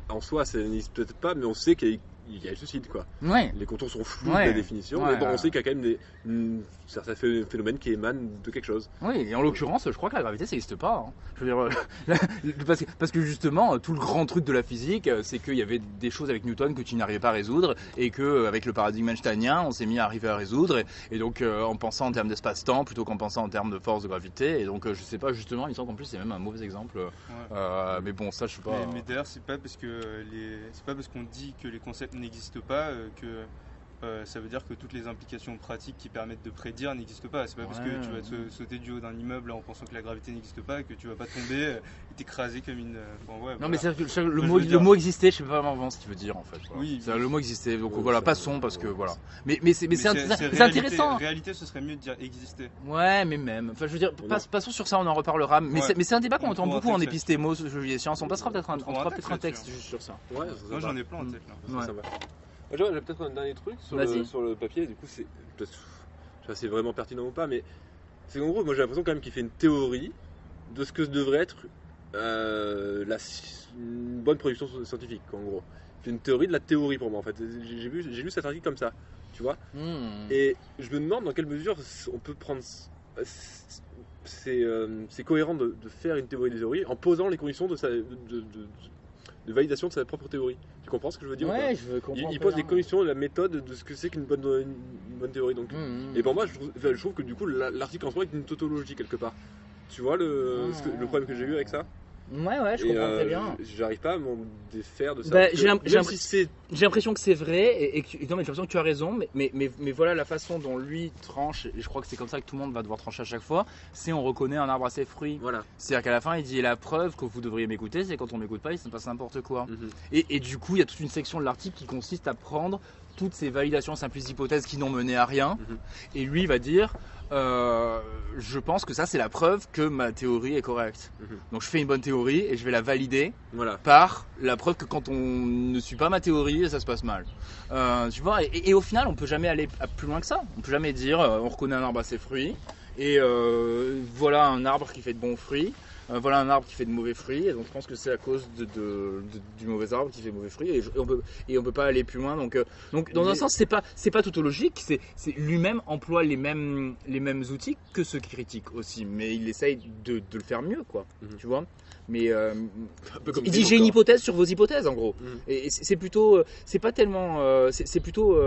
en soi ça n'existe peut-être pas, mais on sait qu'il y a le suicide, quoi. Ouais. Les contours sont flous de la définition, mais bon, on sait qu'il y a quand même certains phénomènes qui émanent de quelque chose. Oui, et en l'occurrence, je crois que la gravité, ça n'existe pas. Hein. Je veux dire, parce que justement, tout le grand truc de la physique, c'est qu'il y avait des choses avec Newton que tu n'arrivais pas à résoudre, et qu'avec le paradigme einsteinien, on s'est mis à arriver à résoudre, et donc en pensant en termes d'espace-temps plutôt qu'en pensant en termes de force de gravité. Et donc, je sais pas, justement, il me semble qu'en plus, c'est même un mauvais exemple. Mais bon, ça, je sais pas. Mais d'ailleurs, c'est pas parce qu'on dit que les concepts n'existe pas que ça veut dire que toutes les implications pratiques qui permettent de prédire n'existent pas. C'est pas parce que tu vas te sauter du haut d'un immeuble en pensant que la gravité n'existe pas que tu vas pas tomber et t'écraser comme une. Non, mais c'est que le mot existait, je sais pas vraiment ce qu'il veut dire en fait. Voilà. Oui. Le mot existait, donc voilà, passons parce que voilà. Mais c'est intéressant. En réalité, ce serait mieux de dire exister. Ouais, mais même. Enfin, je veux dire, passons sur ça, on en reparlera. Mais c'est un débat qu'on entend beaucoup en épistémo, sociologie des sciences. On passera peut-être un texte juste sur ça. Ouais, moi j'en ai plein en tête là. J'ai peut-être un dernier truc sur le papier, du coup je sais pas si c'est vraiment pertinent ou pas, mais c'est qu'en gros moi j'ai l'impression quand même qu'il fait une théorie de ce que devrait être une bonne production scientifique, en gros. Il fait une théorie de la théorie pour moi en fait. J'ai lu cet article comme ça, tu vois. Et je me demande dans quelle mesure on peut prendre... C'est cohérent de faire une théorie des théories en posant les conditions de de validation de sa propre théorie. Tu comprends ce que je veux dire? Ouais, je comprends. Il pose les conditions, la méthode de ce que c'est qu'une bonne théorie. Donc. Et pour moi, je trouve que du coup, l'article en soi est une tautologie quelque part. Tu vois le problème que j'ai eu avec ça? Ouais, je comprends très bien. J'arrive pas à m'en défaire de ça. Bah, j'ai l'impression que c'est vrai, et non, mais j'ai l'impression que tu as raison, mais voilà la façon dont lui tranche, et je crois que c'est comme ça que tout le monde va devoir trancher à chaque fois, c'est on reconnaît un arbre à ses fruits. Voilà. C'est-à-dire qu'à la fin, il dit la preuve que vous devriez m'écouter, c'est quand on m'écoute pas, il se passe n'importe quoi. Et du coup, il y a toute une section de l'article qui consiste à prendre toutes ces validations simplistes d'hypothèses qui n'ont mené à rien. Et lui va dire je pense que ça c'est la preuve que ma théorie est correcte. Donc je fais une bonne théorie et je vais la valider par la preuve que quand on ne suit pas ma théorie, ça se passe mal. Tu vois, et au final on peut jamais aller plus loin que ça. On peut jamais dire on reconnaît un arbre à ses fruits et voilà un arbre qui fait de bons fruits. Voilà un arbre qui fait de mauvais fruits, et donc je pense que c'est à cause du mauvais arbre qui fait de mauvais fruits, et on peut pas aller plus loin. Donc dans un sens, c'est pas tautologique, c'est lui-même emploie les mêmes outils que ceux qui critiquent aussi, mais il essaye de le faire mieux, quoi. Tu vois. Mais il dit j'ai une hypothèse sur vos hypothèses, en gros. Et c'est plutôt, c'est pas tellement, c'est plutôt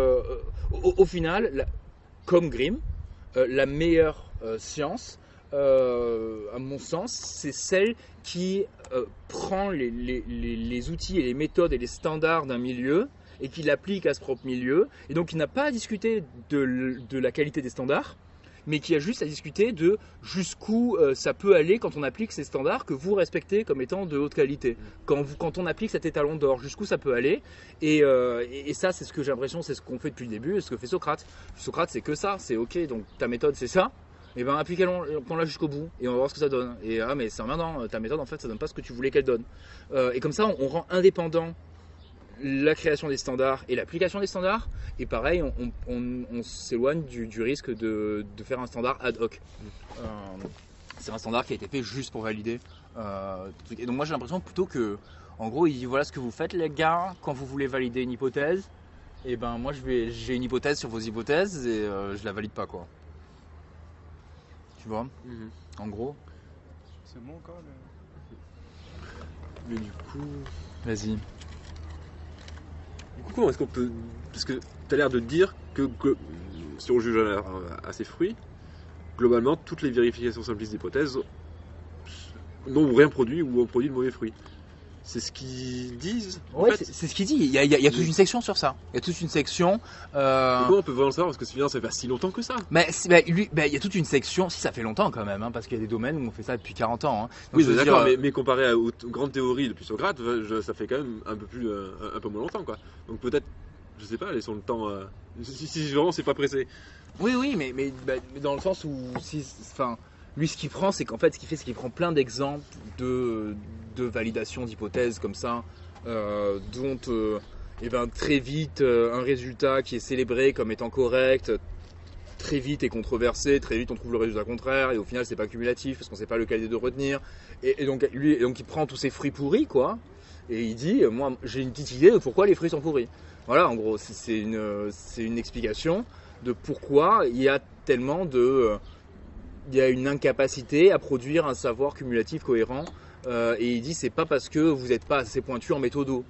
au final, comme Grimm, la meilleure science. À mon sens, c'est celle qui prend les outils et les méthodes et les standards d'un milieu et qui l'applique à ce propre milieu. Et donc, il n'a pas à discuter de la qualité des standards, mais qui a juste à discuter de jusqu'où ça peut aller quand on applique ces standards que vous respectez comme étant de haute qualité. Quand on applique cet étalon d'or, jusqu'où ça peut aller. Et ça, c'est ce que j'ai l'impression, c'est ce qu'on fait depuis le début, et ce que fait Socrate. Socrate, c'est que ça, c'est ok, donc ta méthode, c'est ça. Et ben appliquons-la jusqu'au bout et on va voir ce que ça donne. Et mais c'est emmerdant, ta méthode en fait ça donne pas ce que tu voulais qu'elle donne. Et comme ça on rend indépendant la création des standards et l'application des standards. Et pareil on s'éloigne du risque de faire un standard ad hoc. C'est un standard qui a été fait juste pour valider. Et donc moi j'ai l'impression plutôt que en gros il dit voilà ce que vous faites les gars quand vous voulez valider une hypothèse. Et ben moi j'ai une hypothèse sur vos hypothèses et je la valide pas quoi. Tu vois, en gros. C'est bon encore Mais du coup, vas-y. Du coup, comment est-ce qu'on peut. Parce que tu as l'air de dire que si on juge à ses fruits, globalement, toutes les vérifications simplistes d'hypothèses n'ont rien produit ou ont produit de mauvais fruits. C'est ce qu'ils disent. Ouais, en fait. C'est ce qu'ils disent. Il y a toute une section sur ça. Il y a toute une section. Comment on peut vraiment le savoir parce que ça fait si longtemps que ça. Mais il y a toute une section. Si ça fait longtemps quand même, hein, parce qu'il y a des domaines où on fait ça depuis 40 ans. Hein. Donc, oui, d'accord. Mais comparé aux grandes théories depuis Socrate, ça fait quand même un peu moins longtemps, quoi. Donc peut-être, je sais pas, laissons le temps. Si vraiment c'est pas pressé. Oui, mais dans le sens où lui, ce qu'il prend, c'est qu'en fait, ce qu'il prend plein d'exemples de validation d'hypothèses comme ça, dont très vite un résultat qui est célébré comme étant correct, très vite est controversé, très vite on trouve le résultat contraire, et au final c'est pas cumulatif parce qu'on sait pas lequel des deux retenir. Et donc il prend tous ces fruits pourris, quoi, et il dit moi j'ai une petite idée de pourquoi les fruits sont pourris. Voilà, en gros, c'est une explication de pourquoi il y a tellement il y a une incapacité à produire un savoir cumulatif cohérent, et il dit c'est pas parce que vous n'êtes pas assez pointu en méthodo,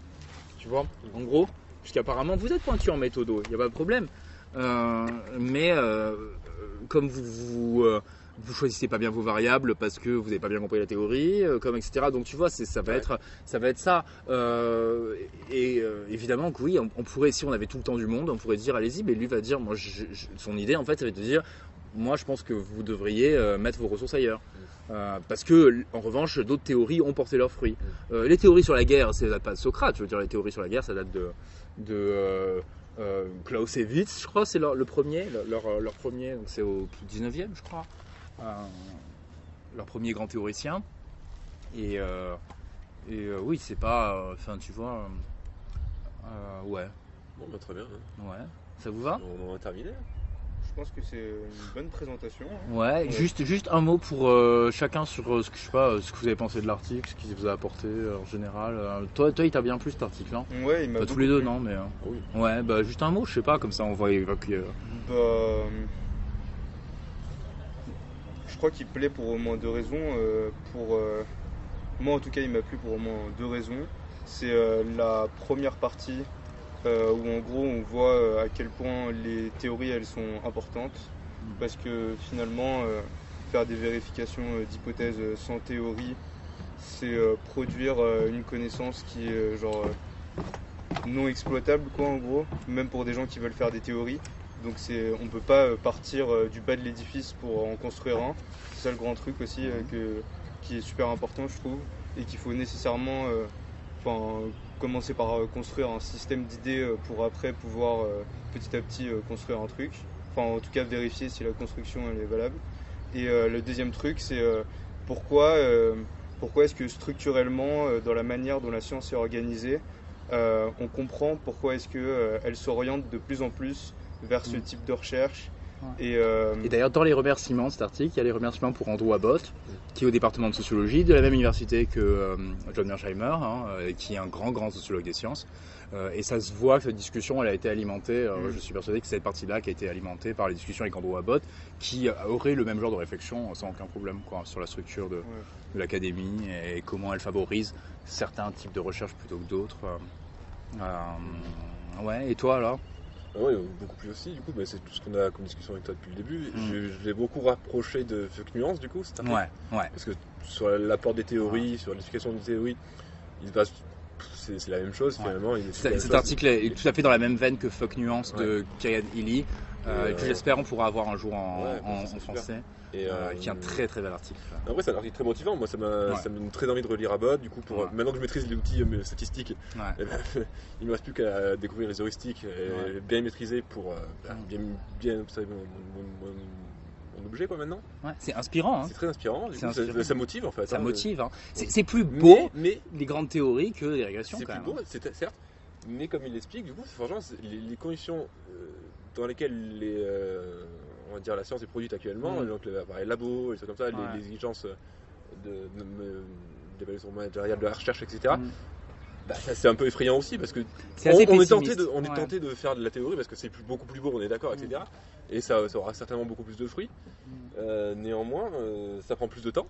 tu vois, en gros, puisqu'apparemment vous êtes pointu en méthodo, il n'y a pas de problème, mais comme vous choisissez pas bien vos variables parce que vous n'avez pas bien compris la théorie, comme etc. Donc tu vois, ça va être ça. Évidemment que oui, on pourrait, si on avait tout le temps du monde, on pourrait dire allez-y, mais lui va dire, moi, son idée en fait, ça va être de dire, moi je pense que vous devriez mettre vos ressources ailleurs. Parce que en revanche, d'autres théories ont porté leurs fruits. Les théories sur la guerre, ça date pas de Socrate. Je veux dire, les théories sur la guerre, ça date de Clausewitz, je crois, c'est le premier, leur premier, donc c'est au 19e, je crois. Leur premier grand théoricien. Et oui, c'est pas. Enfin, tu vois. Ouais. Bon, bah, très bien. Hein. Ouais. Ça vous va ? On a terminé. Je pense que c'est une bonne présentation. Hein. Ouais, juste un mot pour chacun sur ce que vous avez pensé de l'article, ce qu'il vous a apporté en général. Toi, il t'a bien plu cet article, hein ? Ouais, il m'a. Pas tous les deux, non, mais. Oui. Ouais, bah juste un mot, je sais pas, comme ça on va évacuer. Je crois qu'il plaît pour au moins deux raisons. Moi, en tout cas, il m'a plu pour au moins deux raisons. C'est la première partie. Où en gros on voit à quel point les théories elles sont importantes parce que finalement faire des vérifications d'hypothèses sans théorie c'est produire une connaissance qui est non exploitable quoi en gros, même pour des gens qui veulent faire des théories. Donc on peut pas partir du bas de l'édifice pour en construire un. C'est ça le grand truc aussi qui est super important je trouve et qu'il faut nécessairement commencer par construire un système d'idées pour après pouvoir petit à petit construire un truc. Enfin, en tout cas, vérifier si la construction elle est valable. Et le deuxième truc, c'est pourquoi est-ce que structurellement, dans la manière dont la science est organisée, on comprend pourquoi est-ce qu'elle s'oriente de plus en plus vers ce type de recherche. Et d'ailleurs, dans les remerciements de cet article, il y a les remerciements pour Andrew Abbott, qui est au département de sociologie, de la même université que John Mearsheimer, qui est un grand sociologue des sciences. Et ça se voit que cette discussion, elle a été alimentée, je suis persuadé que c'est cette partie-là qui a été alimentée par les discussions avec Andrew Abbott, qui aurait le même genre de réflexion sans aucun problème sur la structure de l'académie et comment elle favorise certains types de recherche plutôt que d'autres. Et toi alors? Oui, beaucoup plus aussi, du coup, mais c'est tout ce qu'on a comme discussion avec toi depuis le début. Je l'ai beaucoup rapproché de Fuck Nuance, du coup, c'est parce que sur l'apport des théories, sur l'explication des théories, il se base, c'est la même chose finalement. Cet article est tout à fait dans la même veine que Fuck Nuance de Kyrian Healy, que j'espère on pourra avoir un jour en français. Qui est un très bel article. Après, c'est un article très motivant. Moi, ça me donne très envie de relire Abbott. Du coup, maintenant que je maîtrise les outils statistiques, il ne me reste plus qu'à découvrir les heuristiques et bien maîtriser pour bien observer mon objet maintenant. C'est inspirant. C'est très inspirant. Ça motive en fait. Ça motive. C'est plus beau, mais les grandes théories que les régressions. C'est plus beau, certes. Mais comme il l'explique, du coup, franchement, les conditions dans lesquelles on va dire la science est produite actuellement, donc les labos, les choses comme ça, les exigences d'évaluation managériale de la recherche, etc. C'est un peu effrayant aussi parce que on est tenté de faire de la théorie parce que c'est beaucoup plus beau, on est d'accord, etc. Et ça aura certainement beaucoup plus de fruits. Néanmoins, ça prend plus de temps.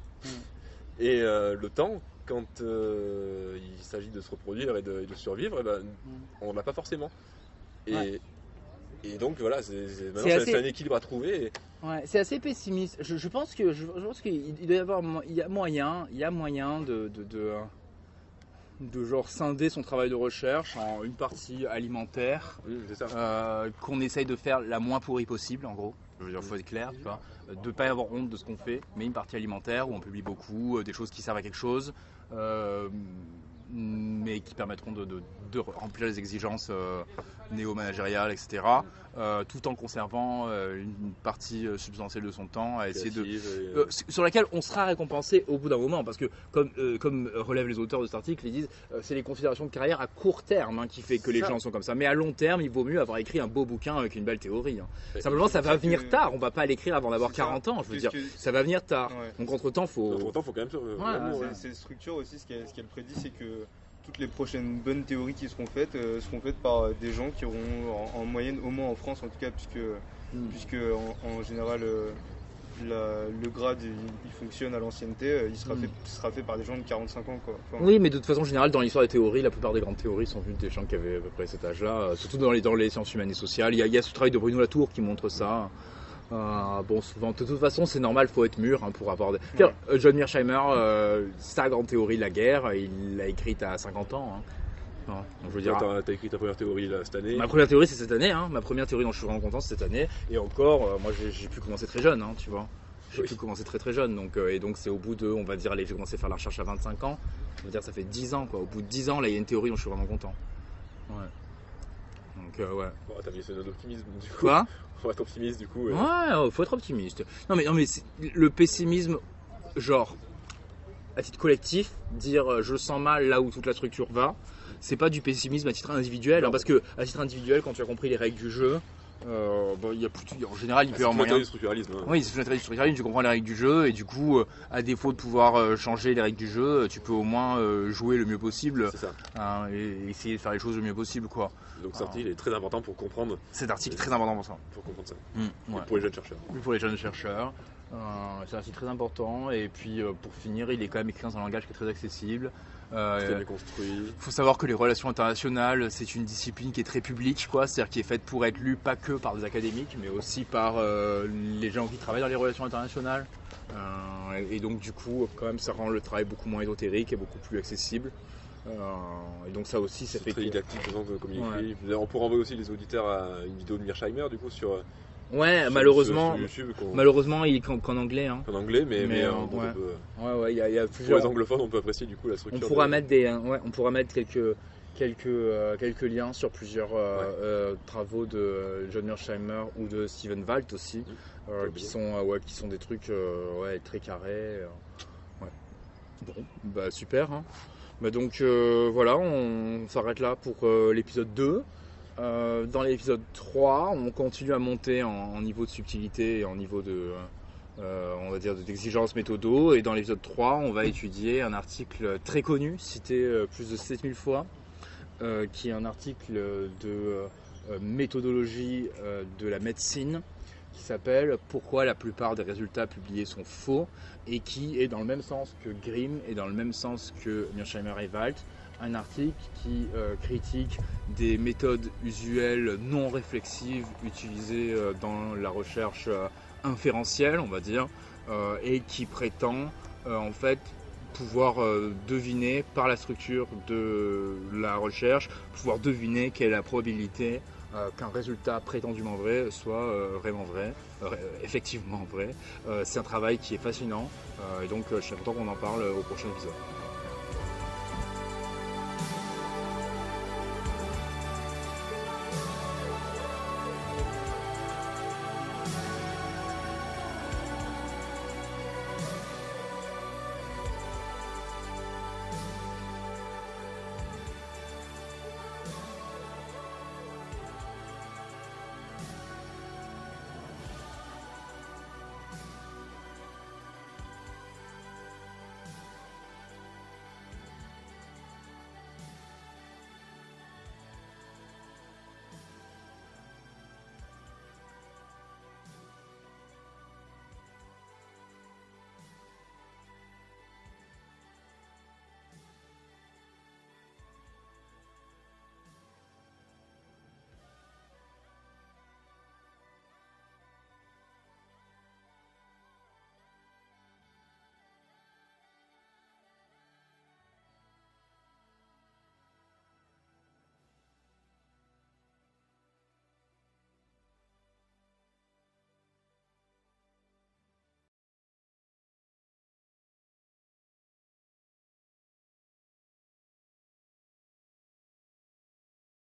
Et le temps, quand il s'agit de se reproduire et de survivre, on n'a pas forcément. Et donc voilà, c'est un équilibre à trouver. C'est assez pessimiste. Je pense qu'il doit y avoir, il y a moyen de genre scinder son travail de recherche en une partie alimentaire, qu'on essaye de faire la moins pourrie possible, en gros. Je veux dire, faut être clair, tu vois, de pas avoir honte de ce qu'on fait, mais une partie alimentaire où on publie beaucoup, des choses qui servent à quelque chose. Mais qui permettront de remplir les exigences néo-managériales, etc., tout en conservant une partie substantielle de son temps à essayer sur laquelle on sera récompensé au bout d'un moment, parce que comme relèvent les auteurs de cet article, ils disent c'est les considérations de carrière à court terme qui fait que les gens sont comme ça, mais à long terme il vaut mieux avoir écrit un beau bouquin avec une belle théorie. Simplement ça va venir tard, on va pas l'écrire avant d'avoir 40 ans, je veux dire, ça va venir tard. Donc entre temps faut quand même ces structures aussi, ce qu'elle prédit, c'est que toutes les prochaines bonnes théories qui seront faites par des gens qui auront en moyenne, au moins en France en tout cas, puisque en général le grade il fonctionne à l'ancienneté, il sera fait par des gens de 45 ans quoi. Oui, mais de toute façon générale dans l'histoire des théories, la plupart des grandes théories sont venues des gens qui avaient à peu près cet âge-là, surtout dans les sciences humaines et sociales. Il y a ce travail de Bruno Latour qui montre ça. Souvent, de toute façon, c'est normal, faut être mûr pour avoir des... John Mearsheimer, sa grande théorie de la guerre, il l'a écrite à 50 ans. Donc, je veux dire, t'as écrit ta première théorie là, cette année. Ma première théorie, c'est cette année. Ma première théorie dont je suis vraiment content, c'est cette année. Et encore, moi, j'ai pu commencer très jeune, tu vois. J'ai pu commencer très jeune. Et donc, c'est au bout de, on va dire, j'ai commencé à faire la recherche à 25 ans. On va dire, ça fait 10 ans, quoi. Au bout de 10 ans, là, il y a une théorie dont je suis vraiment content. Donc, Bon, t'as mis ce note d'optimisme, du coup. Quoi ? Faut être optimiste du coup. Faut être optimiste. Non mais le pessimisme, genre à titre collectif, dire je sens mal là où toute la structure va, c'est pas du pessimisme à titre individuel, parce que à titre individuel, quand tu as compris les règles du jeu, il y a plus, en général, il peut y avoir moyen. Du structuralisme. Oui, c'est une structuralisme. Tu comprends les règles du jeu et du coup, à défaut de pouvoir changer les règles du jeu, tu peux au moins jouer le mieux possible. C'est ça. Et essayer de faire les choses le mieux possible, quoi. Donc cet article est très important pour comprendre. Cet article est très important pour ça. Pour comprendre ça. Et pour les jeunes chercheurs. Pour les jeunes chercheurs. C'est un article très important. Et puis pour finir, il est quand même écrit dans un langage qui est très accessible. Très bien construit. Il faut savoir que les relations internationales, c'est une discipline qui est très publique, quoi, c'est-à-dire qui est faite pour être lue pas que par des académiques, mais aussi par les gens qui travaillent dans les relations internationales. Et donc du coup, quand même, ça rend le travail beaucoup moins ésotérique et beaucoup plus accessible. Et donc ça aussi, ça fait très didactique, de communiquer. On pourra envoyer aussi les auditeurs à une vidéo de Mearsheimer, du coup, sur Ouais, malheureusement, il est qu'en anglais. Hein. En anglais, mais il y a plusieurs. Pour les anglophones, on peut apprécier du coup la structure. On pourra mettre quelques liens sur plusieurs travaux de John Mearsheimer ou de Stephen Walt aussi, qui sont des trucs très carrés. Bon, bah super. Hein. Bah donc voilà, on s'arrête là pour l'épisode 2. Dans l'épisode 3, on continue à monter en niveau de subtilité et en niveau de on va dire d'exigence méthodo, et dans l'épisode 3 on va étudier un article très connu, cité plus de 7000 fois, qui est un article de méthodologie de la médecine qui s'appelle « Pourquoi la plupart des résultats publiés sont faux » et qui est dans le même sens que Grimm et dans le même sens que Mearsheimer et Walt, un article qui critique des méthodes usuelles non réflexives utilisées dans la recherche inférentielle, on va dire, et qui prétend en fait pouvoir deviner par la structure de la recherche, pouvoir deviner quelle est la probabilité qu'un résultat prétendument vrai soit vraiment vrai, effectivement vrai. C'est un travail qui est fascinant, et donc je suis content qu'on en parle au prochain épisode.